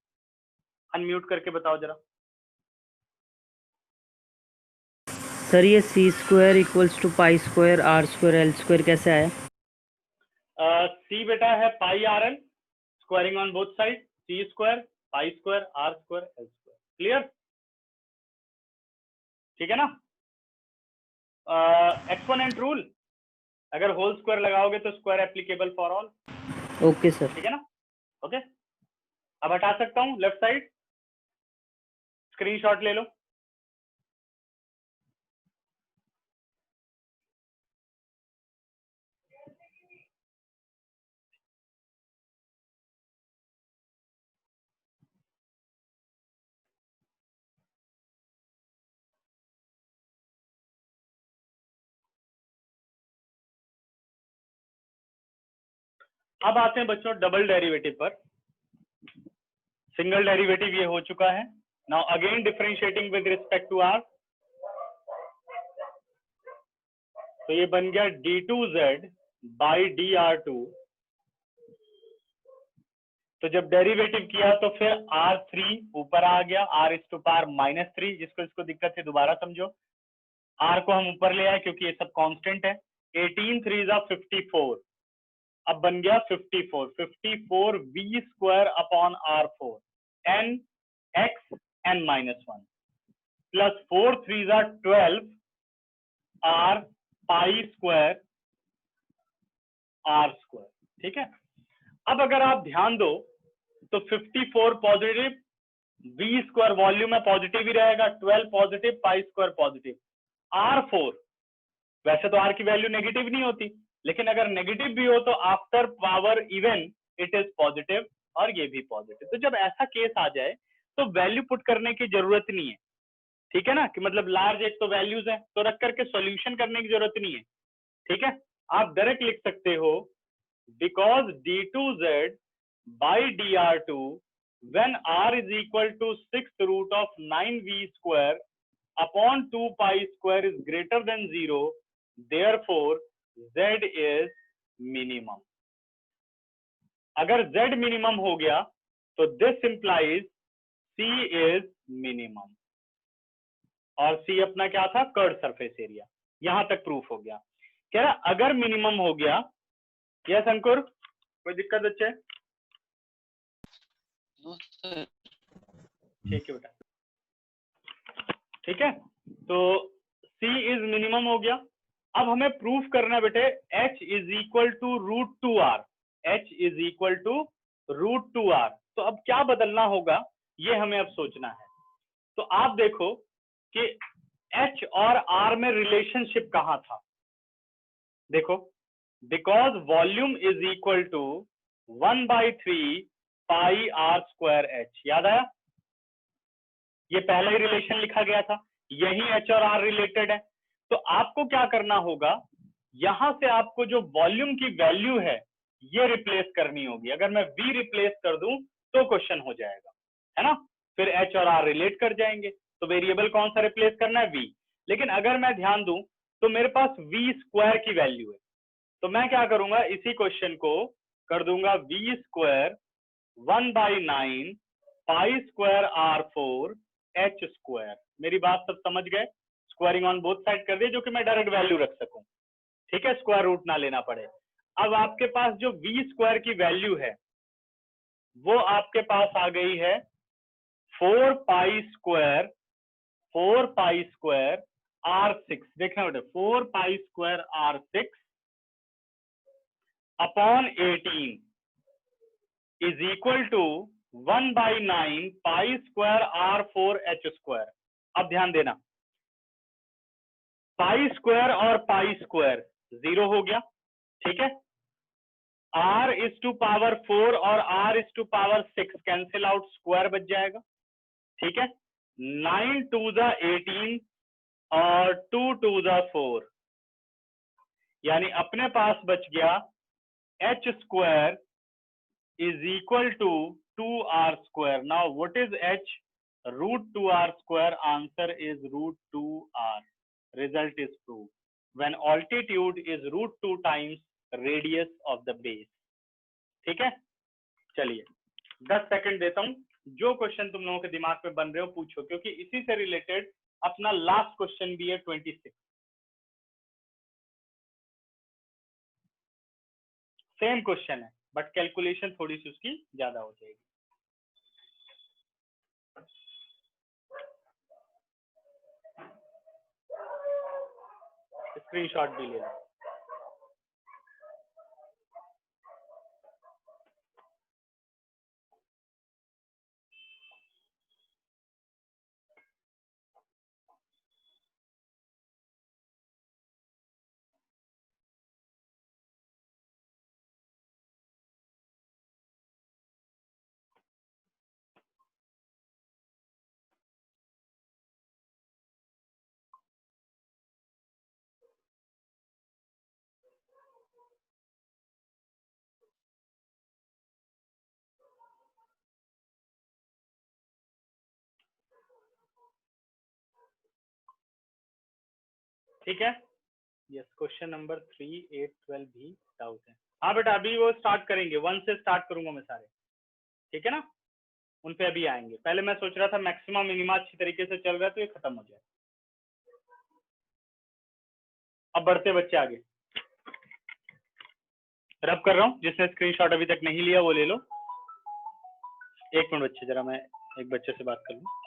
अनम्यूट करके बताओ जरा। सर ये C square equals to pi square are square L square कैसे आया? सी बेटा है pi R L, squaring on both side, C square pi square are square L square. Clear? ठीक है ना? एक्सपोनेंट रूल, अगर होल स्क्वायर लगाओगे तो square applicable for all. Okay sir. ठीक है ना? ओके, अब हटा सकता हूँ लेफ्ट साइड, स्क्रीनशॉट ले लो। अब आते हैं बच्चों डबल डेरिवेटिव पर। सिंगल डेरिवेटिव ये हो चुका है। Now again differentiating with respect to R, तो ये बन गया d2z बाई dr2। तो जब डेरिवेटिव किया तो फिर r3 ऊपर आ गया, r इज टू पावर -3, जिसको इसको दिक्कत है दोबारा समझो। r को हम ऊपर ले आए क्योंकि ये सब कांस्टेंट है। 18 3 जा 54, अब बन गया 54 v square upon r4 n x n -1 plus 4 3 जा 12 r पाई स्क्वायर r स्क्वायर। ठीक है, अब अगर आप ध्यान दो तो 54 पॉजिटिव, v स्क्वायर वॉल्यूम में पॉजिटिव ही रहेगा, 12 positive, pi square positive, r4 वैसे तो r की वैल्यू नेगेटिव नहीं होती, लेकिन अगर नेगेटिव भी हो तो after power even it is positive और ये भी पॉजिटिव। तो जब ऐसा केस आ जाए तो वैल्यू पुट करने की जरूरत नहीं है। ठीक है ना, कि मतलब लार्ज एक तो वैल्यूज है तो रख करके सॉल्यूशन करने की जरूरत नहीं है। ठीक है, आप डायरेक्ट लिख सकते हो because d2z by dr2 when r is equal to 6th root of 9v square upon 2 pi square is greater than 0, therefore z is minimum। अगर z मिनिमम हो गया तो this implies c is minimum, और c अपना क्या था, कर्व सरफेस एरिया। यहां तक प्रूफ हो गया। कह रहा अगर मिनिमम हो गया, यस अंकुर कोई दिक्कत बच्चे? ठीक है बेटा, ठीक है, तो c इज मिनिमम हो गया। अब हमें प्रूफ करना है बेटे h is equal to √2r, h is equal to √2r। तो अब क्या बदलना होगा ये हमें अब सोचना है। तो आप देखो कि h और r में रिलेशनशिप कहां था, देखो because volume is equal to 1/3 pi r square h, याद आया? ये पहला ही रिलेशन लिखा गया था, यही h और r रिलेटेड है। तो आपको क्या करना होगा, यहां से आपको जो वॉल्यूम की वैल्यू है ये रिप्लेस करनी होगी। अगर मैं v रिप्लेस कर दूं तो क्वेश्चन हो जाएगा, है ना? फिर h और r रिलेट कर जाएंगे। तो वेरिएबल कौन सा रिप्लेस करना है, v। लेकिन अगर मैं ध्यान दूं तो मेरे पास v स्क्वायर की वैल्यू है, तो मैं क्या करूंगा, इसी क्वेश्चन को कर दूंगा v square 1/9 pi square r4 H square. मेरी बात सब समझ गए? स्क्वायरिंग ऑन बोथ साइड कर दिए, जो कि मैं डायरेक्ट वैल्यू रख सकूं, ठीक है, स्क्वायर रूट ना लेना पड़े। अब आपके पास जो वी स्क्वायर की वैल्यू है वो आपके पास आ गई है 4 पाई स्क्वायर R6। देखना बेटा, 4 pi square R6 upon 18 is equal to 1/9 pi square R4 H square. अब ध्यान देना, पाई स्क्वायर और पाई स्क्वायर 0 हो गया, ठीक है। R इज टू पावर 4 और R is to power 6 cancel out, square बच जाएगा, ठीक है। 9 2 ज़ा 18 और 2 2 ज़ा 4, यानी अपने पास बच गया H square is equal to 2R square. Now what is H? Root 2R square. Answer is root 2R. Result is proved. When altitude is root 2 times radius of the base. ठीक है, चलिए 10 सेकंड देता हूं, जो क्वेश्चन तुम लोगों के दिमाग में बन रहे हो पूछो, क्योंकि इसी से रिलेटेड अपना लास्ट क्वेश्चन भी है 26। सेम क्वेश्चन है बट कैलकुलेशन थोड़ी सी उसकी ज्यादा हो जाएगी। स्क्रीनशॉट भी ले लो। ठीक है, यस, क्वेश्चन नंबर 3 8 12 भी डाउट है। हाँ बेटा, अभी वो स्टार्ट करेंगे, 1 से स्टार्ट करूंगा मैं सारे, ठीक है ना, उन पे अभी आएंगे। पहले मैं सोच रहा था मैक्सिमम मिनिमा अच्छी तरीके से चल रहा है तो ये खत्म हो जाए। अब बढ़ते बच्चे आगे, रब कर रहा हूँ, जिसने स्क्रीनशॉट अभी तक नहीं लिया वो ले लो। एक मिनट बच्चे, जरा मैं एक बच्चे से बात कर लूँ।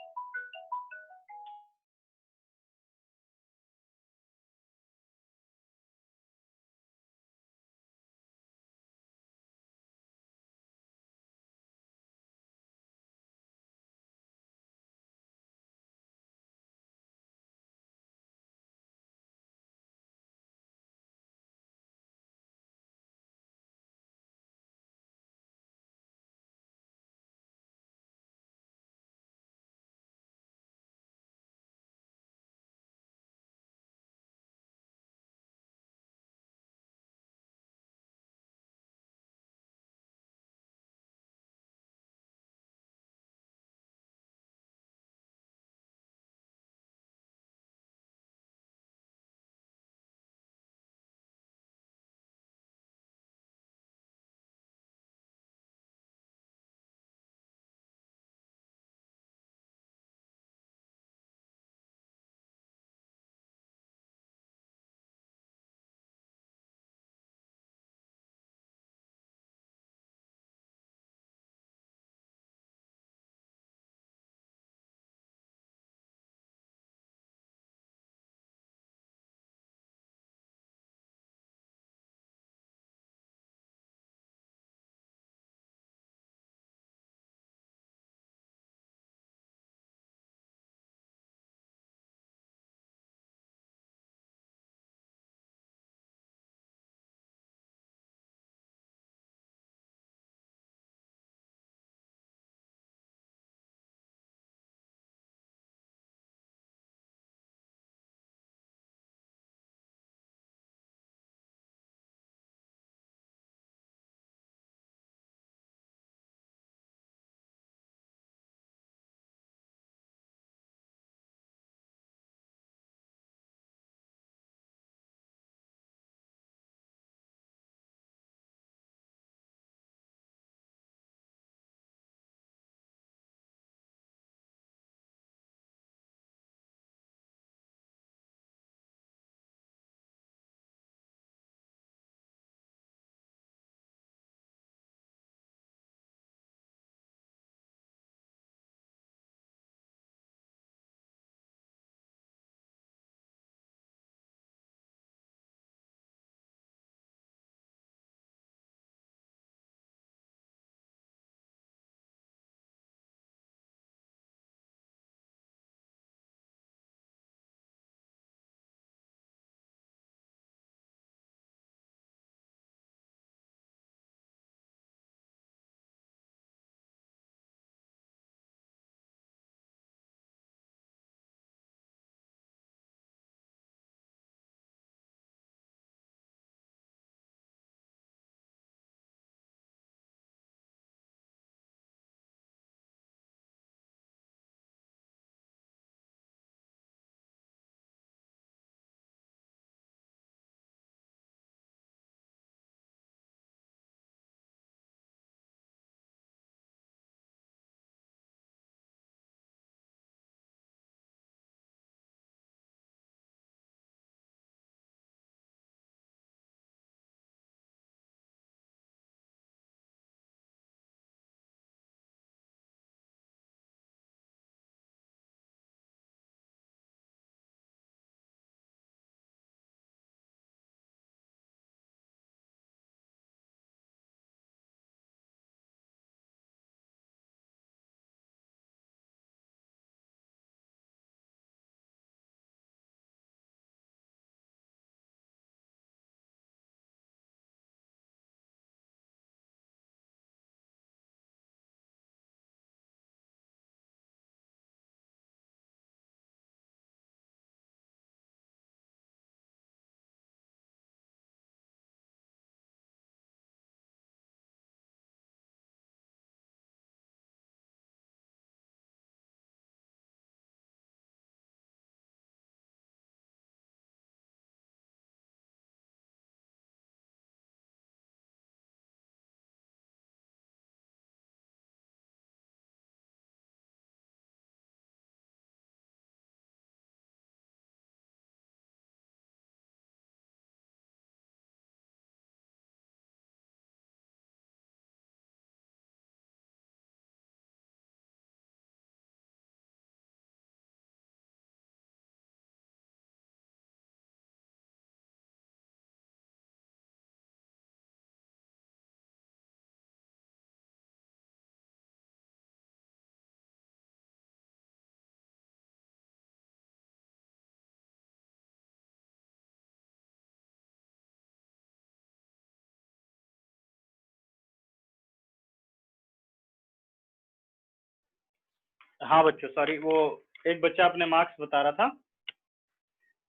हाँ बच्चों सॉरी, वो एक बच्चा अपने मार्क्स बता रहा था,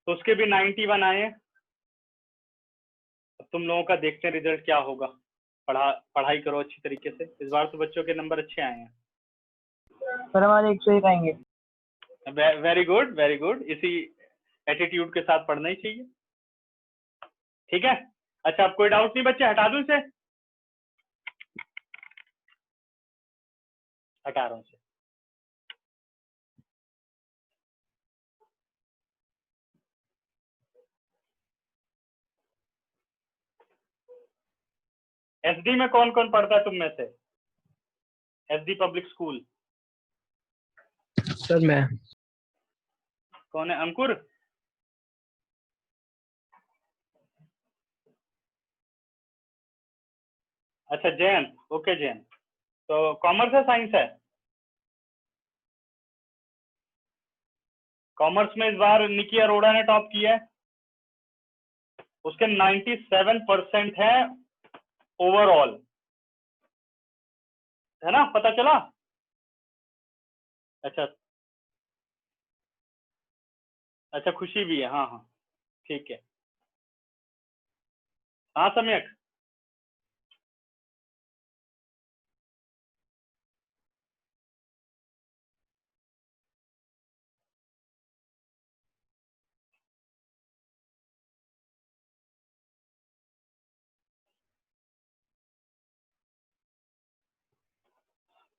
तो उसके भी 91 आए हैं। अब तुम लोगों का देखते हैं रिजल्ट क्या होगा। पढ़ाई करो अच्छी तरीके से, इस बार तो बच्चों के नंबर अच्छे आए हैं। सर हमारे 101 आएंगे। वेरी गुड वेरी गुड, इसी एटीट्यूड के साथ पढ़ना ही चाहिए। ठीक है, अच्छा अब कोई डाउट नहीं बच्चे, हटा दूं इसे? हटा रहा हूं इसे। एसडी में कौन कौन पढ़ता है तुम में से? एसडी पब्लिक स्कूल सर मैं। कौन है? अंकुर? अच्छा जयंत, ओके जयंत। तो कॉमर्स है साइंस है? कॉमर्स में इस बार निकी अरोड़ा ने टॉप किया है, उसके 97% है ओवरऑल, है ना? पता चला? अच्छा अच्छा, खुशी भी है, हाँ हाँ ठीक है। हाँ सम्यक।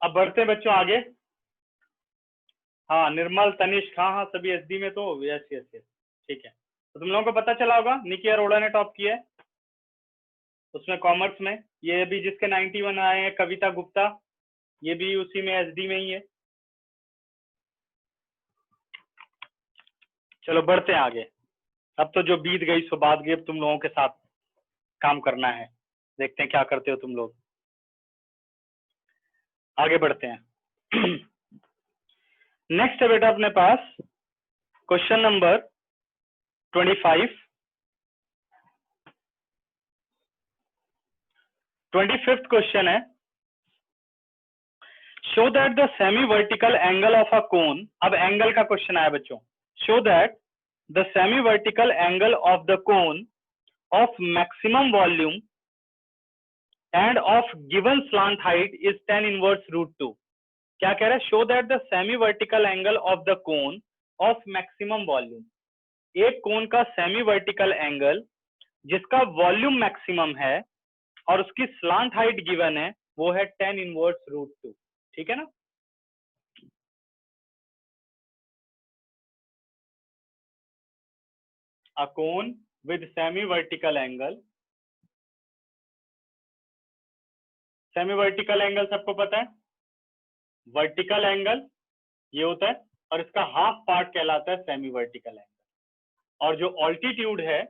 अब बढ़ते हैं बच्चों आगे। हाँ निर्मल, तनिष्क, हाँ हाँ सभी एसडी में, तो यस यस यस ठीक है। तो तुम लोगों को पता चला होगा निकी अरोड़ा ने टॉप किया है उसमें कॉमर्स में। ये भी जिसके 91 आए हैं कविता गुप्ता, ये भी उसी में एसडी में ही है। चलो बढ़ते हैं आगे। अब तो जो बीत गई सो बात गई, अब तुम लोगों के साथ काम करना है, देखते हैं क्या करते हो तुम लोग। आगे बढ़ते हैं। नेक्स्ट है बेटा अपने पास क्वेश्चन नंबर 25। 25th क्वेश्चन है, show that the semi vertical angle of a cone. अब एंगल का क्वेश्चन आया बच्चों। Show that the semi vertical angle of the cone of maximum volume and of given slant height is tan inverse root 2। क्या कह रहा है? show that the semi vertical angle of the cone of maximum volume, एक कोन का सेमी वर्टिकल एंगल जिसका वॉल्यूम मैक्सिमम है और उसकी स्लांट हाइट गिवन है वो है tan इनवर्स रूट 2। ठीक है ना? a cone with semi vertical angle, semi vertical angle सबको पता है, वर्टिकल एंगल ये होता है और इसका हाफ पार्ट कहलाता है सेमी वर्टिकल एंगल, और जो ऑल्टीट्यूड है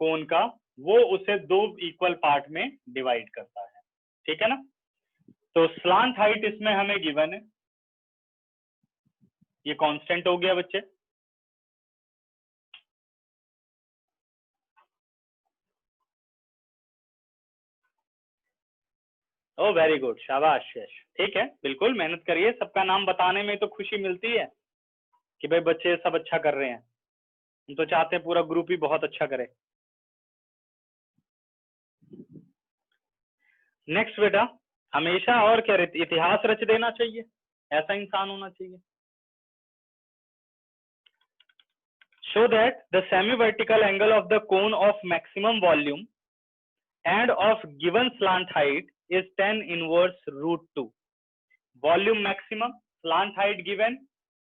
कोन का वो उसे दो इक्वल पार्ट में डिवाइड करता है। ठीक है ना? तो स्लांट हाइट इसमें हमें गिवन है, ये कांस्टेंट हो गया बच्चे। ओ वेरी गुड, शाबाश यश। ठीक है, बिल्कुल मेहनत करिए, सबका नाम बताने में तो खुशी मिलती है कि भाई बच्चे सब अच्छा कर रहे हैं। हम तो चाहते हैं पूरा ग्रुप ही बहुत अच्छा करे। नेक्स्ट बेटा, हमेशा और क्या इतिहास रच देना चाहिए, ऐसा इंसान होना चाहिए। Show that the semi vertical angle of the cone of maximum volume and of given slant height is tan inverse root 2। Volume maximum, slant height given,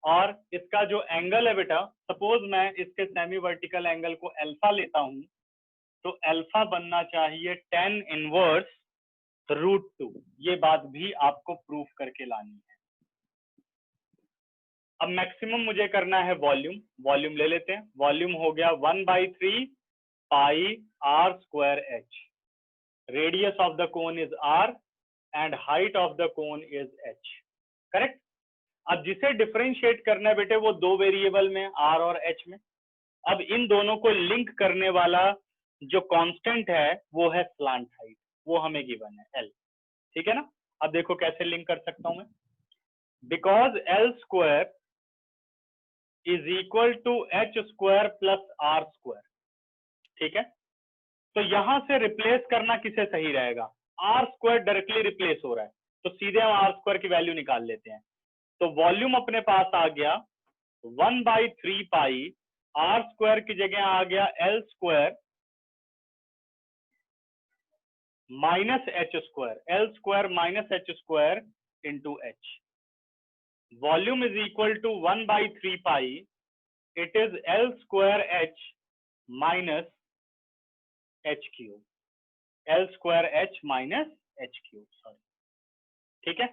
और इसका जो एंगल है बेटा, सपोज मैं इसके सेमी वर्टिकल एंगल को अल्फा लेता हूं तो अल्फा बनना चाहिए tan इनवर्स रूट 2। ये बात भी आपको प्रूफ करके लानी है। अब मैक्सिमम मुझे करना है वॉल्यूम, वॉल्यूम ले लेते हैं। वॉल्यूम हो गया 1/3 pi r square h। Radius of the cone is r and height of the cone is h। Correct? अब जिसे डिफरेंशिएट करना है बेटे वो दो वेरिएबल में, r और h में। अब इन दोनों को लिंक करने वाला जो कांस्टेंट है वो है स्लांट हाइट, वो हमें गिवन है l। ठीक है ना? अब देखो कैसे लिंक कर सकता हूं मैं। Because L square is equal to H square plus R square. ठीक है, तो यहां से रिप्लेस करना किसे सही रहेगा? आर स्क्वायर डायरेक्टली रिप्लेस हो रहा है, तो सीधे हम आर स्क्वायर की वैल्यू निकाल लेते हैं। तो वॉल्यूम अपने पास आ गया 1/3 पाई, आर स्क्वायर की जगह आ गया L square minus H square, L square minus H square into H. Volume is equal to 1/3 pi, it is L square H minus H cube, L square H minus H cube, sorry. ठीक है,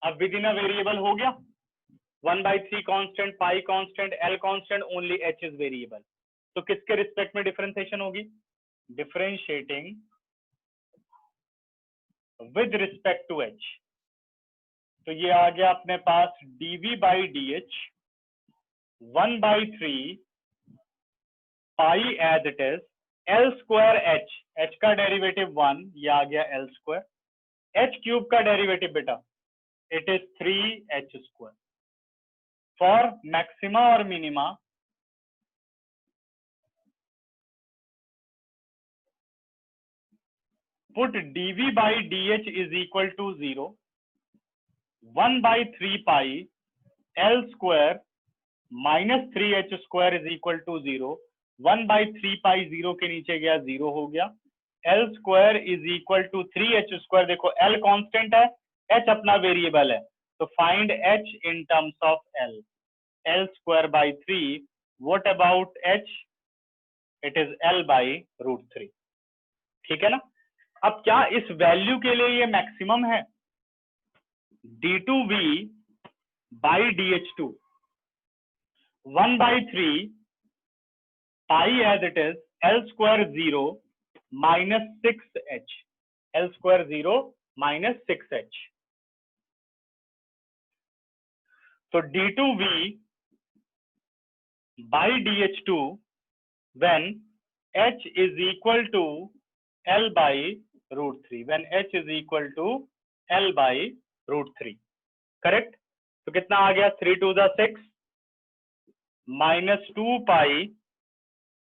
अब विद इन अ वेरिएबल हो गया, 1/3 constant, pi constant, L constant, only H is variable. तो किसके रिस्पेक्ट में डिफरेंशिएशन होगी? Differentiating with respect to H. तो ये आ गया अपने पास dv by D H 1/3 pi as it is L square H, H का डेरिवेटिव 1, ये आ गया एल स्क्वायर, एच क्यूब का डेरिवेटिव बेटा it is 3h square. For maxima और minima put dv by D H is equal to 0, 1/3 pi L square minus 3h square is equal to 0, 1/3 pi 0 के नीचे गया 0 हो गया, L square is equal to 3h square. देखो एल कांस्टेंट है, h अपना वेरिएबल है, तो find h in terms of l, l square by 3, what about h? It is l by root 3। ठीक है ना? अब क्या इस वैल्यू के लिए ये मैक्सिमम है? d2v by dh2 1/3 pi as it is L square 0 minus 6h, L square 0 minus 6h। तो d2v by dh2 when h is equal to l by root 3, when h is equal to l by root 3, correct? तो कितना आ गया? 3 to the 6 minus 2 pi,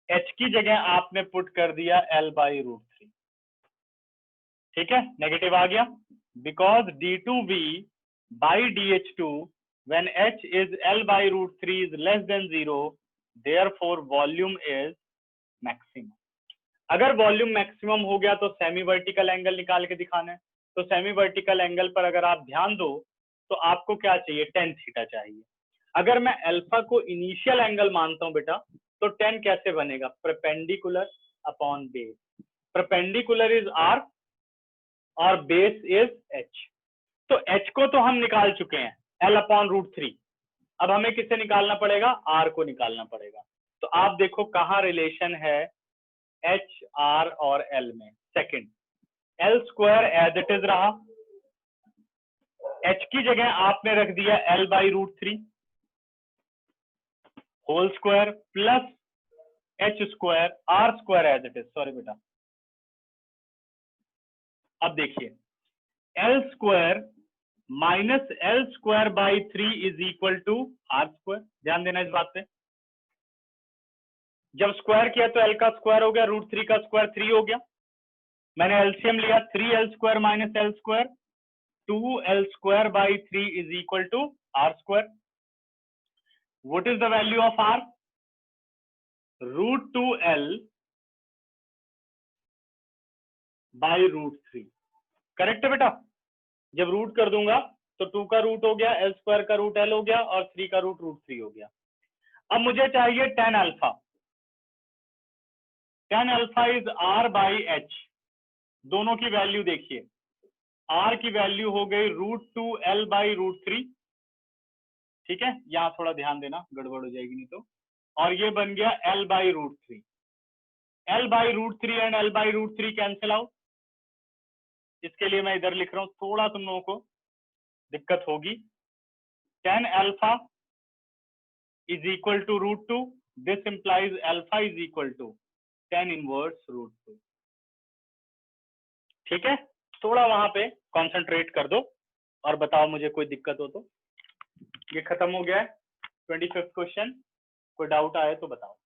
h की जगह आपने पुट कर दिया l by root 3। ठीक है, नेगेटिव आ गया, because d2v by dh2 when h is l by root 3 is less than 0, therefore volume is maximum। अगर वॉल्यूम मैक्सिमम हो गया तो सेमी वर्टिकल एंगल निकाल के दिखाना है। तो सेमी वर्टिकल एंगल पर अगर आप ध्यान दो तो आपको क्या चाहिए? tan थीटा चाहिए। अगर मैं अल्फा को इनिशियल एंगल मानता हूं बेटा, तो tan कैसे बनेगा? Perpendicular upon base, perpendicular is r और बेस इज h। तो h को तो हम निकाल चुके हैं, l अपॉन रूट 3। अब हमें किसे निकालना पड़ेगा? r को निकालना पड़ेगा। तो आप देखो कहां रिलेशन है h, r और l में। Second, l square as it is रहा, h की जगह आपने रख दिया l by root 3 whole square plus h square, r square as it is, sorry बेटा। अब देखिए l square minus l square by 3 is equal to r square. ध्यान देना इस बात पे, जब स्क्वायर किया तो l का स्क्वायर हो गया, रूट 3 का स्क्वायर 3 हो गया। मैंने एलसीएम लिया, 3l square minus l square, 2l square by 3 is equal to r square. What is the value of r? Root 2l by root 3, correct है बेटा? जब रूट कर दूंगा तो 2 का रूट हो गया, l स्क्वायर का रूट l हो गया और 3 का रूट 3 हो गया। अब मुझे चाहिए tan alpha. tan alpha is r by h। दोनों की वैल्यू देखिए, r की वैल्यू हो गई रूट 2l बाई रूट 3। ठीक है, यहां थोड़ा ध्यान देना, गड़बड़ हो जाएगी नहीं तो। और ये बन गया l by root 3, l by root 3 and l by root 3 cancel out. इसके लिए मैं इधर लिख रहा हूं, थोड़ा तुम लोगों को दिक्कत होगी। tan alpha is equal to root 2, this implies alpha is equal to tan inverse root 2। ठीक है, थोड़ा वहां पे कंसंट्रेट कर दो और बताओ मुझे कोई दिक्कत हो तो। ये खत्म हो गया है 25th क्वेश्चन। कोई डाउट आए तो बताओ।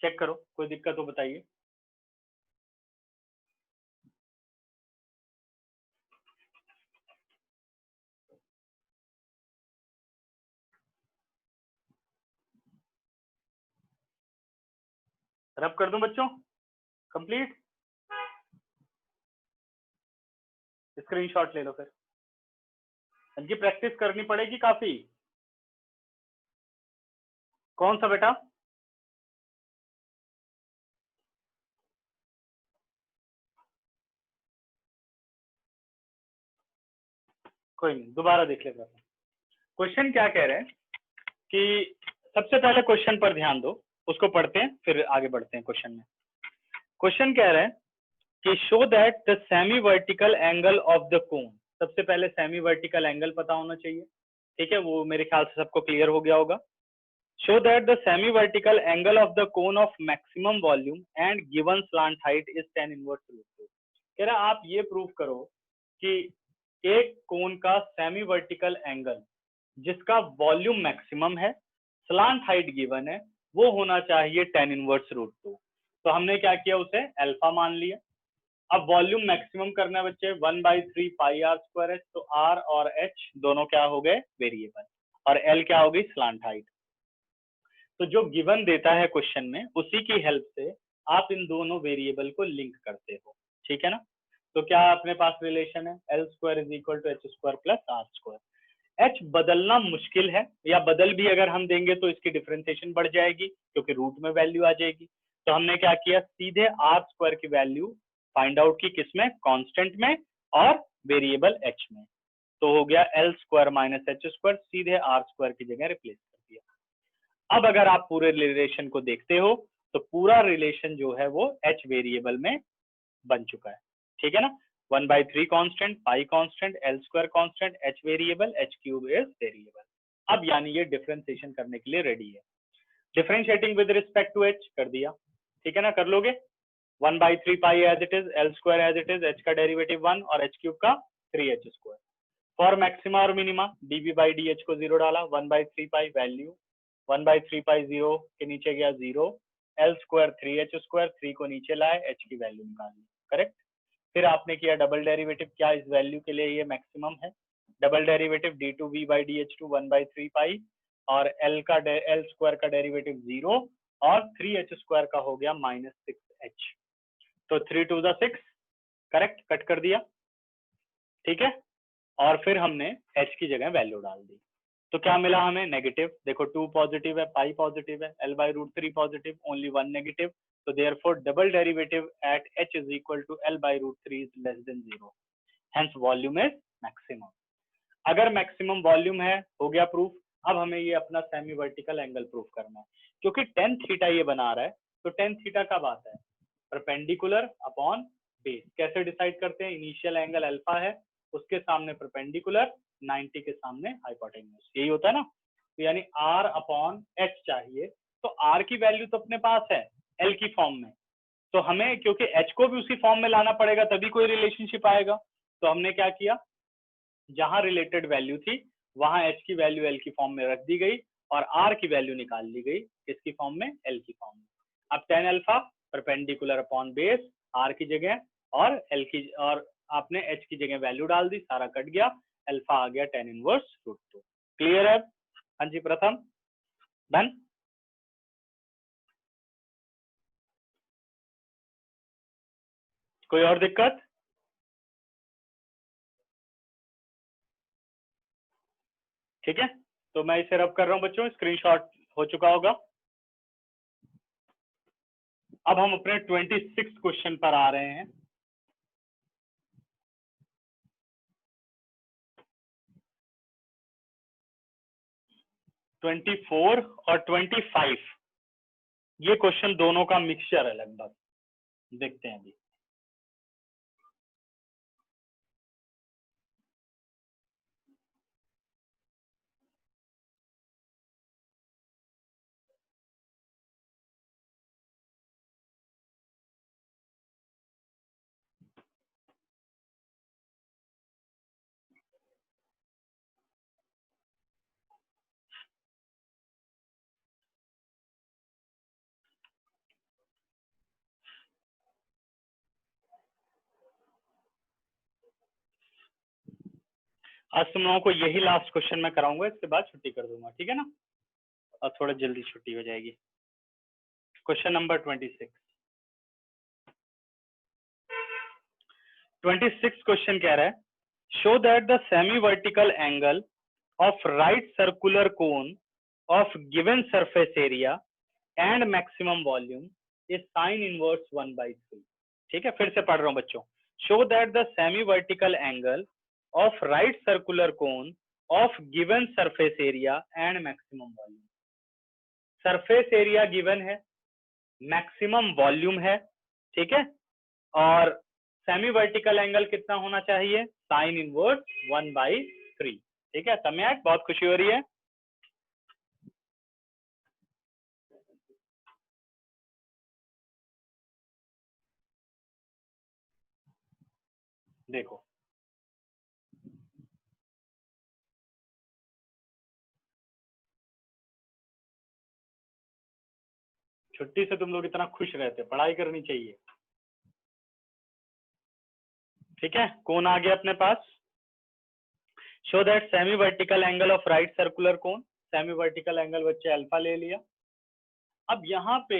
चेक करो, कोई दिक्कत हो बताइए। रब कर दूं बच्चों? कंप्लीट? स्क्रीनशॉट ले लो फिर। इनकी प्रैक्टिस करनी पड़ेगी काफी। कौन सा बेटा? कोई नहीं, दोबारा देख लेते हैं। क्वेश्चन क्या कह रहे हैं कि सबसे पहले क्वेश्चन पर ध्यान दो, उसको पढ़ते हैं फिर आगे बढ़ते हैं क्वेश्चन में। क्वेश्चन कह रहे हैं कि show that the semi vertical angle of the कोन। सबसे पहले सेमी वर्टिकल एंगल पता होना चाहिए, ठीक है, वो मेरे ख्याल से सबको क्लियर हो गया होगा। Show that the semi vertical angle of the cone of maximum volume and given slant height is tan inverse root 2। कह रहा आप ये प्रूव करो कि एक कोन का सेमी वर्टिकल एंगल जिसका वॉल्यूम मैक्सिमम है, स्लांट हाइट गिवन है, वो होना चाहिए tan इनवर्स रूट 2। तो हमने क्या किया, उसे अल्फा मान लिया। अब वॉल्यूम मैक्सिमम करना है बच्चे 1/3 पाई आर स्क्वायर एच। तो आर और एच दोनों क्या हो गए, वेरिएबल, और एल क्या हो गई, स्लांट हाइट। तो जो गिवन देता है क्वेश्चन में, उसी की हेल्प से आप इन दोनों वेरिएबल को लिंक करते हो, ठीक है ना। तो क्या अपने पास रिलेशन है, L square is equal to H square plus R square. H बदलना मुश्किल है, या बदल भी अगर हम देंगे तो इसकी डिफरेंशिएशन बढ़ जाएगी क्योंकि रूट में वैल्यू आ जाएगी। तो हमने क्या किया, सीधे आर स्क्वायर की वैल्यू फाइंड आउट की, किसमें, कांस्टेंट में और वेरिएबल एच में। तो हो गया L square minus H square, सीधे आर स्क्वायर की जगह रिप्लेस कर दिया। अब अगर आप पूरे रिलेशन को देखते हो तो पूरा रिलेशन जो है वो एच वेरिएबल में बन चुका है, ठीक है ना। 1/3 constant, pi constant, L square constant, H variable, H cube is variable. अब यानी ये डिफरेंशिएशन करने के लिए रेडी है। Differentiating with respect to H कर दिया, ठीक है ना, कर लोगे। 1/3 pi as it is, L square as it is, H का डेरिवेटिव 1 और एच क्यूब का 3h स्क्वायर। फॉर मैक्सिमा और मिनिमा dv/dh को 0 डाला, 1/3 पाई वैल्यू 1/3 पाई 0 के नीचे गया 0, एल स्क्वायर 3h स्क्वायर, 3 को नीचे लाए, h की वैल्यू निकाली, करेक्ट। फिर आपने किया डबल डेरिवेटिव, क्या इस वैल्यू के लिए ये मैक्सिमम है, डबल डेरिवेटिव d2v/dh2 1/3 पाई, और एल स्क्वायर का डेरिवेटिव 0 और 3h स्क्वायर का हो गया -6h। तो 3 to the 6, करेक्ट, कट कर दिया, ठीक है। और फिर हमने h की जगह वैल्यू डाल दी, तो क्या मिला हमें, नेगेटिव। देखो 2 पॉजिटिव है, पाई पॉजिटिव है, l/√3 पॉजिटिव, ओनली 1 नेगेटिव। तो therefore double derivative at h is equal to l/√3 is less than 0, hence volume is maximum. अगर मैक्सिमम वॉल्यूम है, हो गया प्रूफ। अब हमें ये अपना सेमी वर्टिकल एंगल प्रूफ करना है, क्योंकि tan थीटा ये बना रहा है, तो tan थीटा कब आता है, परपेंडिकुलर अपॉन बेस। कैसे डिसाइड करते हैं, इनिशियल एंगल अल्फा है, उसके सामने परपेंडिकुलर, 90 के सामने हाइपोटेन्यूज, यही होता है ना। तो यानी r अपॉन h चाहिए, तो r की वैल्यू तो अपने पास है l की फॉर्म में, तो हमें क्योंकि h को भी उसी फॉर्म में लाना पड़ेगा तभी कोई रिलेशनशिप आएगा। तो हमने क्या किया, जहां रिलेटेड वैल्यू थी वहां h की वैल्यू l की फॉर्म में रख दी गई और r की वैल्यू निकाल ली गई, किसकी फॉर्म में, l की फॉर्म में। अब tan alpha perpendicular upon base, r की जगह, और l की, और आपने h की जगह वैल्यू डाल दी, सारा कट गया, अल्फा आ गया tan इनवर्स रूट 2। क्लियर है? हाँ जी प्रथम, डन। कोई और दिक्कत? ठीक है, तो मैं इसे रब कर रहा हूं बच्चों, स्क्रीनशॉट हो चुका होगा। अब हम अपने 26 क्वेश्चन पर आ रहे हैं। ट्वेंटी 24 और 25, ये क्वेश्चन दोनों का मिक्सचर है लगभग, देखते हैं अभी। आज तुम लोगों को यही लास्ट क्वेश्चन मैं कराऊंगा, इसके बाद छुट्टी कर दूंगा, ठीक है ना? और थोड़ा जल्दी छुट्टी हो जाएगी। Question number 26। 26 क्वेश्चन कह रहा है, show that the semi vertical angle of right circular cone of given surface area and maximum volume is sine inverse 1/3। ठीक है, फिर से पढ़ रहा हूं बच्चों। Show that the semi vertical angle of right circular cone of given surface area and maximum volume। Surface area given है, मैक्सिमम वॉल्यूम है, ठीक है, और सेमी वर्टिकल एंगल कितना होना चाहिए? Sign inverse 1/3। ठीक है, सम्यक, बहुत खुशी हो रही है। देखो छुट्टी से तुम लोग इतना खुश रहते, पढ़ाई करनी चाहिए। ठीक है, कौन आ गया अपने पास? Show that semi vertical angle of right circular cone, semi vertical angle बच्चे अल्फा ले लिया। अब यहाँ पे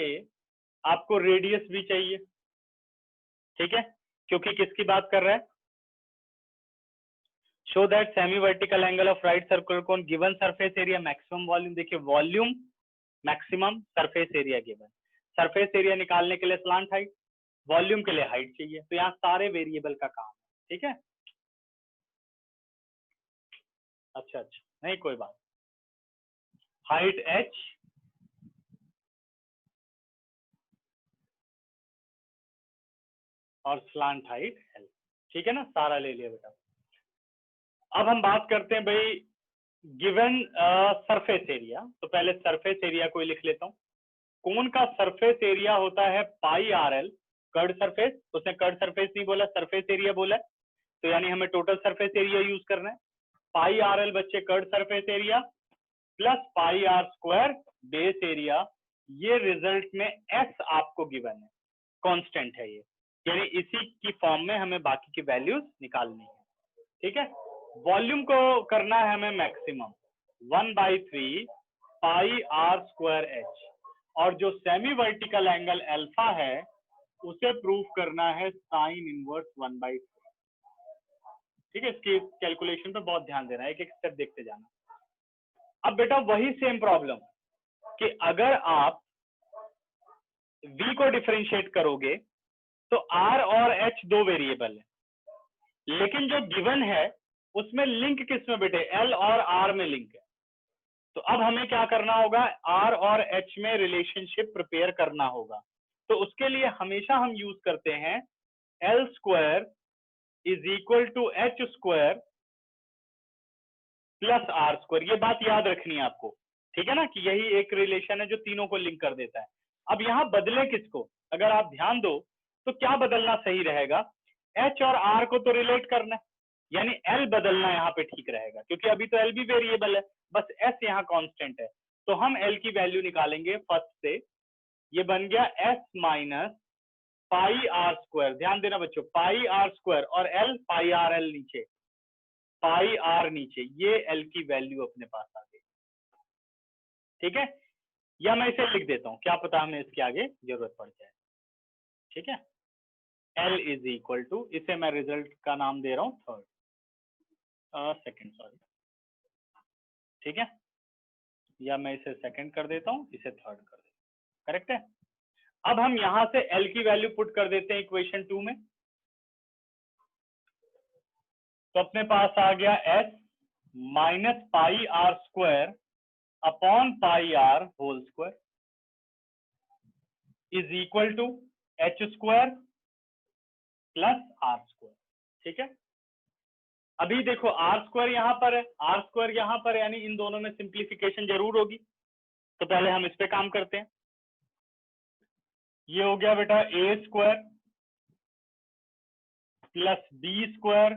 आपको रेडियस भी चाहिए, ठीक है, क्योंकि किसकी बात कर रहा है? Show that semi vertical angle of right circular cone given surface area maximum volume. देखिए volume, maximum, surface area given. Surface area निकालने के लिए स्लांट हाइट, वॉल्यूम के लिए हाइट चाहिए, तो यहाँ सारे वेरिएबल का काम है। ठीक है, अच्छा, नहीं कोई बात। हाइट h और स्लांट हाइट l, ठीक है ना, सारा ले लिया बेटा। अब हम बात करते हैं भाई गिवन सरफेस एरिया, तो पहले सरफेस एरिया को ही लिख लेता हूँ। कोन का सरफेस एरिया होता है pi R L, curved surface, उसने कर्ड सरफेस नहीं बोला, सरफेस एरिया बोला है, तो यानी हमें टोटल सरफेस एरिया यूज करना है। पाई आर एल बच्चे curved surface area plus pi R square base area, ये रिजल्ट में एस आपको गिवन है, कांस्टेंट है ये, यानी इसी की फॉर्म में हमें बाकी की वैल्यूज निकालनी है। ठीक है, वॉल्यूम को करना है हमें maximum 1/3 pi R square H, और जो सेमी वर्टिकल एंगल अल्फा है उसे प्रूफ करना है साइन इनवर्स 1/3। ठीक है, इसकी कैलकुलेशन पे बहुत ध्यान देना है, एक एक स्टेप देखते जाना। अब बेटा वही सेम प्रॉब्लम कि अगर आप v को डिफरेंशिएट करोगे तो r और h दो वेरिएबल है, लेकिन जो गिवन है उसमें लिंक किस में बेटे? l और r में लिंक है। तो अब हमें क्या करना होगा? r और h में रिलेशनशिप प्रिपेयर करना होगा। तो उसके लिए हमेशा हम यूज करते हैं l square is equal to h square plus r square. ये बात याद रखनी है आपको, ठीक है ना, कि यही एक रिलेशन है जो तीनों को लिंक कर देता है। अब यहाँ बदले किसको? अगर आप ध्यान दो तो क्या बदलना सही रहेगा? h और r को तो रिलेट करना है, यानी l बदलना यहाँ पे ठीक रहेगा, क्योंकि अभी तो l भी वेरिएबल है, बस s यहाँ कांस्टेंट है। तो हम l की वैल्यू निकालेंगे फर्स्ट से, ये बन गया s minus pi R square. ध्यान देना बच्चों, पाई आर स्क्वायर और l पाई आर एल नीचे, पाई आर नीचे, ये l की वैल्यू अपने पास आ गई। ठीक है, या मैं इसे लिख देता हूं, क्या पता हमें इसके आगे जरूरत पड़ जाए। ठीक है, l इज इक्वल टू, इसे मैं रिजल्ट का नाम दे रहा हूं सेकंड, सॉरी, ठीक है, या मैं इसे सेकंड कर देता हूं, इसे थर्ड कर देता हूं, करेक्ट है। अब हम यहां से l की वैल्यू पुट कर देते हैं इक्वेशन 2 में, तो अपने पास आ गया s minus pi R square upon pi R whole square is equal to H square plus R square. ठीक है, अभी देखो आर स्क्वायर यहाँ पर है, आर स्क्वायर यहाँ पर है, यानी इन दोनों में सिंप्लीफिकेशन जरूर होगी। तो पहले हम इस पे काम करते हैं। ये हो गया बेटा A square plus B square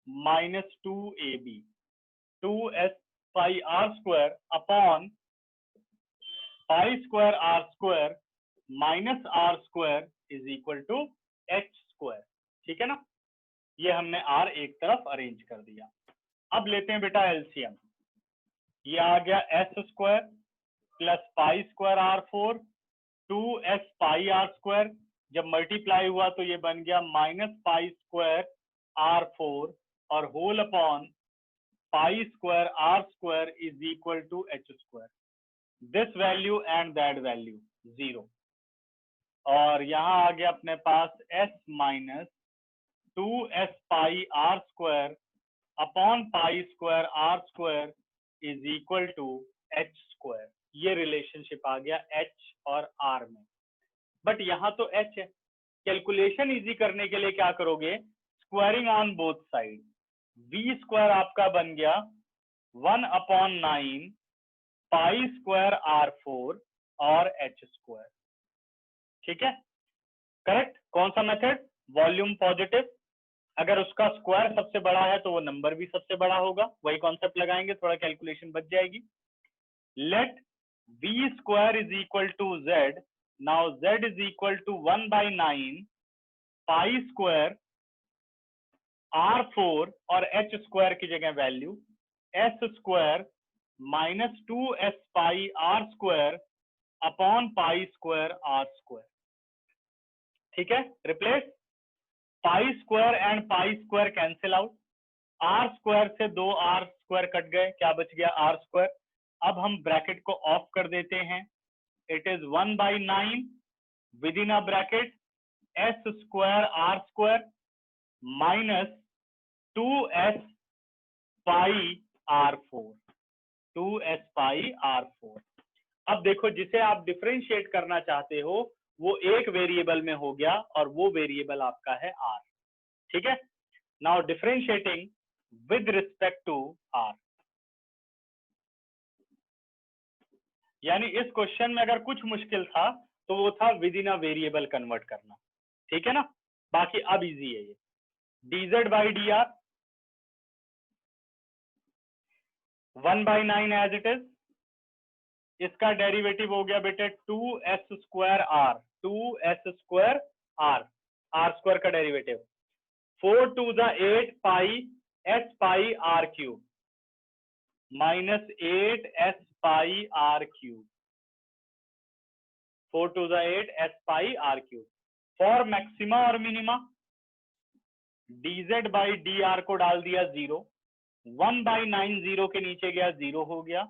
minus 2ab 2s pi R square upon pi square are square minus R square is equal to H square. ठीक है ना, ये हमने आर एक तरफ अरेंज कर दिया। अब लेते हैं बेटा एलसीएम। ये आ गया S square plus pi square R 4 2s pi R square, जब मल्टीप्लाई हुआ तो ये बन गया माइनस पाई स्क्वायर आर 4 और whole upon pi square are square is equal to H square. This value and that value 0, और यहाँ आ गया अपने पास s minus 2s pi R square upon pi square are square is equal to H square. ये रिलेशनशिप आ गया h और r में, बट यहाँ तो h है। कैलकुलेशन इजी करने के लिए क्या करोगे, squaring on both side. v square आपका बन गया 1/9 पाई स्क्वायर r4 और h स्क्वायर। ठीक है, करेक्ट। कौन सा मेथड, वॉल्यूम पॉजिटिव। अगर उसका स्क्वायर सबसे बड़ा है तो वो नंबर भी सबसे बड़ा होगा, वही कॉन्सेप्ट लगाएंगे, थोड़ा कैलकुलेशन बच जाएगी। Let v square is equal to z, now z is equal to 1/9 pi square r4 और h स्क्वायर की जगह value s square minus 2s pi r square upon pi square r square. ठीक है, replace pi square and pi square cancel out, r square से 2 r स्क्वायर कट गए, क्या बच गया r स्क्वायर। अब हम ब्रैकेट को ऑफ कर देते हैं। It is 1/9 with in a bracket s square r square minus 2s pi r4 2s pi r4। अब देखो, जिसे आप डिफरेंशिएट करना चाहते हो वो एक वेरिएबल में हो गया और वो वेरिएबल आपका है r। ठीक है, now differentiating with respect to r, यानी इस क्वेश्चन में अगर कुछ मुश्किल था तो वो था with in a variable convert करना। ठीक है ना, बाकी अब इजी है ये। dz by D R 1/9 as it is, इसका डेरिवेटिव हो गया बेटे 2s square r 2s square r square का derivative 4 to the 8 pi s pi r cube minus 8s pi r cube 4 to the 8 s pi r cube. For maxima और minima dz by D R को डाल दिया 0, 1/9 0 के नीचे गया 0 हो गया,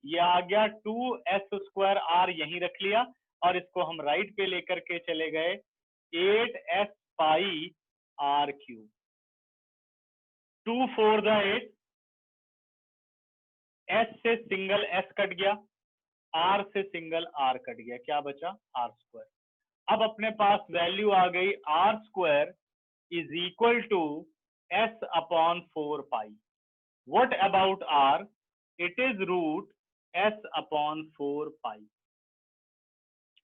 ये आ गया 2s स्क्वायर r यहीं रख लिया और इसको हम राइट पे लेकर के चले गए 8s pi r cube 2 4 the 8, s से सिंगल s कट गया, r से सिंगल r कट गया, क्या बचा r स्क्वायर। अब अपने पास वैल्यू आ गई r square is equal to s upon 4 pi. What about r, it is root s upon 4 pi.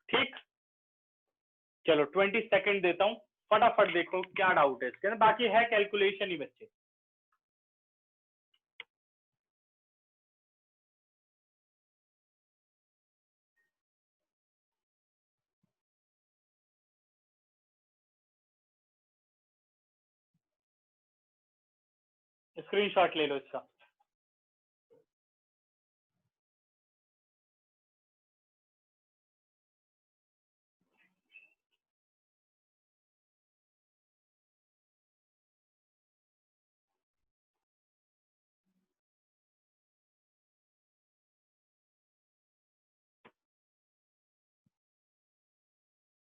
ठीक, चलो 20 सेकंड देता हूं, फटाफट देखो क्या डाउट है इसके अंदर, बाकी है कैलकुलेशन ही बच्चे। स्क्रीनशॉट ले लो इसका।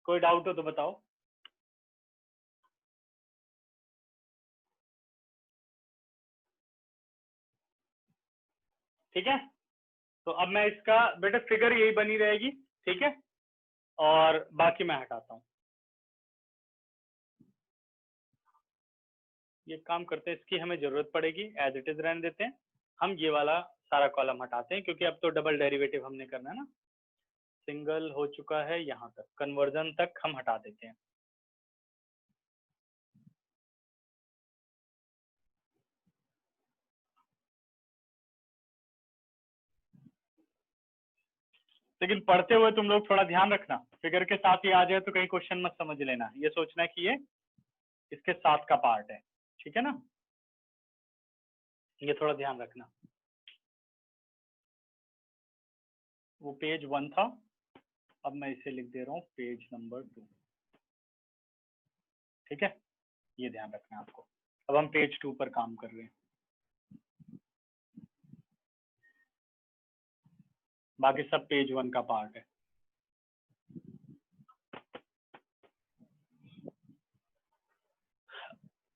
कोई डाउट हो तो बताओ। ठीक है, तो अब मैं इसका बेटा फिगर यही बनी रहेगी। ठीक है, और बाकी मैं हटाता हूं। ये काम करते हैं, इसकी हमें जरूरत पड़ेगी, एज इट इज रहने देते हैं। हम ये वाला सारा कॉलम हटाते हैं क्योंकि अब तो डबल डेरिवेटिव हमने करना है ना। सिंगल हो चुका है, यहाँ तक कन्वर्जन तक हम हटा देते हैं। लेकिन पढ़ते हुए तुम लोग थोड़ा ध्यान रखना, फिगर के साथ ही आ जाए तो कहीं क्वेश्चन मत समझ लेना, ये सोचना कि ये इसके साथ का पार्ट है, ठीक है ना, ये थोड़ा ध्यान रखना। वो पेज 1 था, अब मैं इसे लिख दे रहा हूँ पेज नंबर 2, ठीक है, ये ध्यान रखना आपको। अब हम पेज 2 पर काम कर रहे हैं, बाकी सब पेज 1 का पार्ट है।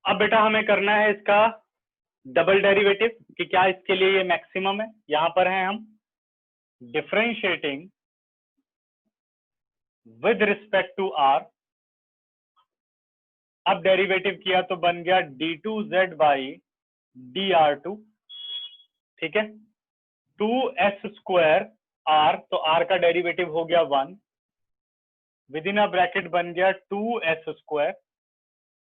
अब बेटा हमें करना है इसका डबल डेरिवेटिव कि क्या इसके लिए ये मैक्सिमम है। यहां पर है हम differentiating with respect to R. अब डेरिवेटिव किया तो बन गया d2z बाई dr2, ठीक है, 2s स्क्वायर r, तो r का डेरिवेटिव हो गया 1, विद इन अ ब्रैकेट बन गया 2s स्क्वायर,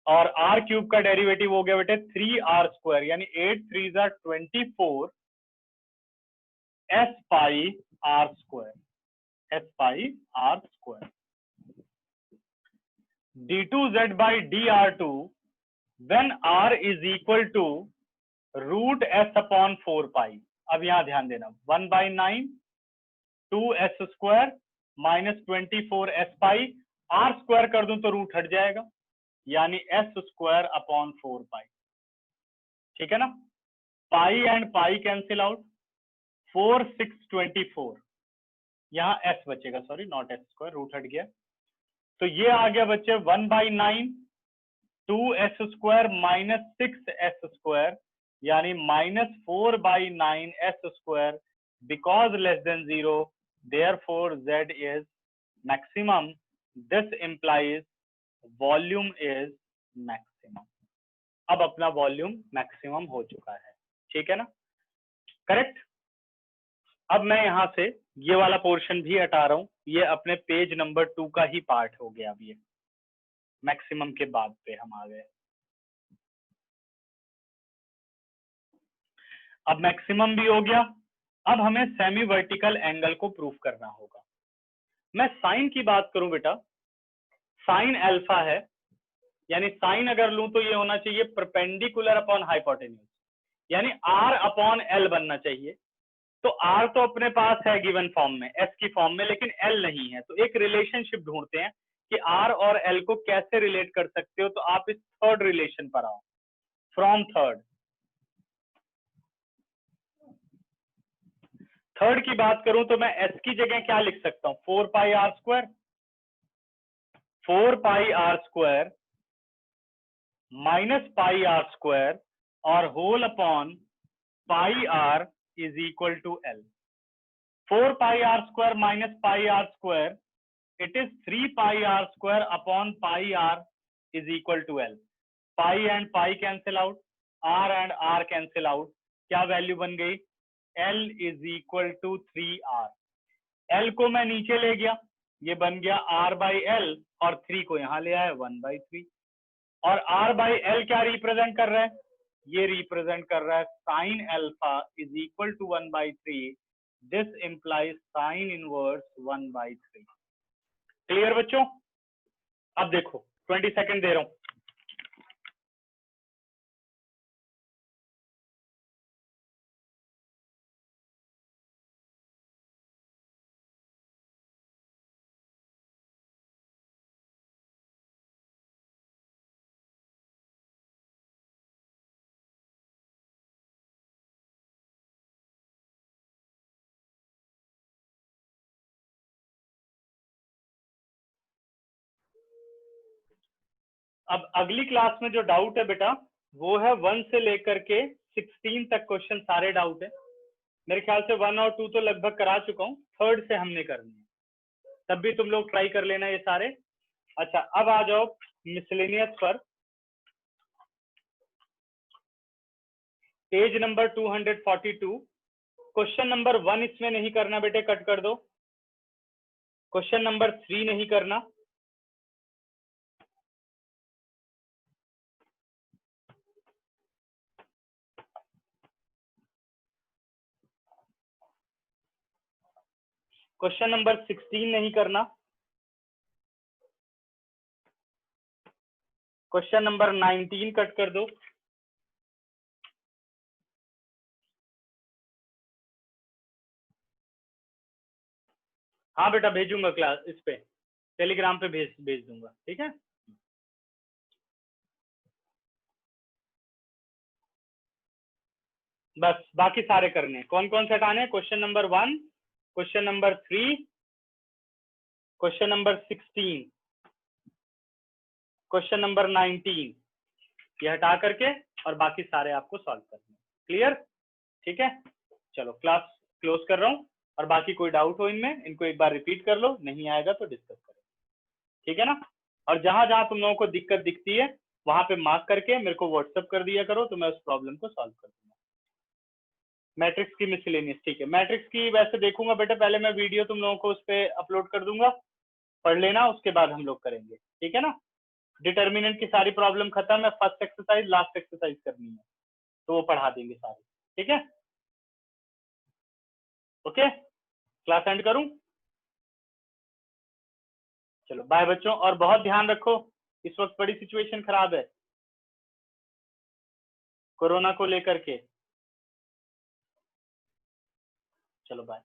और r क्यूब का डेरिवेटिव हो गया बेटे 3r स्क्वायर, यानी 8 3 24 s pi r square, s pi r square. d2z by dr2 when r is equal to root s upon 4 pi। अब यहां ध्यान देना, 1/9 2s स्क्वायर minus 24 s pi, r square कर दूं तो रूट हट जाएगा, यानी s स्क्वायर अपॉन 4 पाई, ठीक है ना। Pi and pi cancel out, 4 6 24, यहाँ s बचेगा, sorry not s square, root हट गया, तो ये आ गया बच्चे 1/9 2s स्क्वायर माइनस 6s स्क्वायर, यानी minus 4/9 s square, because less than 0 therefore z is maximum, this implies volume is maximum। अब अपना वॉल्यूम मैक्सिमम हो चुका है, ठीक है ना, करेक्ट। अब मैं यहां से ये वाला पोर्शन भी हटा रहा हूं, ये अपने पेज नंबर 2 का ही पार्ट हो गया। अब ये मैक्सिमम के बाद पे हम आ गए। अब मैक्सिमम भी हो गया, अब हमें सेमी वर्टिकल एंगल को प्रूफ करना होगा। मैं साइन की बात करूं बेटा, साइन अल्फा है, यानी साइन अगर लूं तो ये होना चाहिए परपेंडिकुलर अपॉन हाइपोटेन्यूज, यानी r अपॉन l बनना चाहिए। तो r तो अपने पास है गिवन फॉर्म में, s की फॉर्म में, लेकिन l नहीं है, तो एक रिलेशनशिप ढूंढते हैं कि r और l को कैसे रिलेट कर सकते हो। तो आप इस थर्ड रिलेशन पर आओ, फ्रॉम थर्ड की बात करूं तो मैं s की जगह क्या लिख सकता हूं, 4 pi r square, 4 pi r square minus pi r square और whole upon pi r is equal to l। 4 pi r square minus pi r square, it is 3 pi r square upon pi r is equal to l। Pi and pi cancel out, r and r cancel out, क्या वैल्यू बन गई, l is equal to 3r। l को मैं नीचे ले गया, ये बन गया r बाई एल, और 3 को यहां ले आया 1/3, और r बाई एल क्या रिप्रेजेंट कर रहा है, ये रिप्रेजेंट कर रहा है sine alpha is equal to 1/3, this implies sine inverse 1/3। Clear बच्चों। अब देखो 20 सेकंड दे रहा हूं। अब अगली क्लास में जो डाउट है बेटा, वो है 1 से लेकर के 16 तक क्वेश्चन सारे डाउट है। मेरे ख्याल से 1 और 2 तो लगभग करा चुका हूँ, थर्ड से हमने करनी है, तब भी तुम लोग ट्राई कर लेना ये सारे। अच्छा अब आ जाओ मिसलेनियस पर। Page number 242। क्वेश्चन नंबर 1 इसमें नहीं करना बेटे, कट कर दो। क्वेश्चन नंबर 3 नहीं करना। क्वेश्चन नंबर 16 नहीं करना। क्वेश्चन नंबर 19 कट कर दो। हाँ बेटा भेजूंगा क्लास इस पे, टेलीग्राम पे भेज दूंगा, ठीक है। बस बाकी सारे करने हैं। कौन कौन से हटाने हैं? Question number 1, question number 3, question number 16, question number 19, ये हटा करके और बाकी सारे आपको सॉल्व करने हैं। क्लियर? ठीक है, चलो क्लास क्लोज कर रहा हूँ। और बाकी कोई डाउट हो इनमें, इनको एक बार रिपीट कर लो, नहीं आएगा तो डिस्कस करें, ठीक है ना। और जहां जहां तुम लोगों को दिक्कत दिखती है वहां पे मार्क करके मेरे को व्हाट्सएप कर दिया करो, तो मैं उस प्रॉब्लम को सॉल्व कर दूंगा। मैट्रिक्स की मिसलेनियस, ठीक है। मैट्रिक्स की वैसे देखूंगा बेटा, पहले मैं वीडियो तुम लोगों को उस पर अपलोड कर दूंगा, पढ़ लेना, उसके बाद हम लोग करेंगे, ठीक है ना। डिटर्मिनेंट की सारी प्रॉब्लम खत्म है, फर्स्ट एक्सरसाइज लास्ट एक्सरसाइज करनी है, तो वो पढ़ा देंगे सारे, ठीक है। ओके, क्लास एंड करूं? चलो बाय बच्चों, और बहुत ध्यान रखो, इस वक्त बड़ी सिचुएशन खराब है कोरोना को लेकर के। चलो बाय।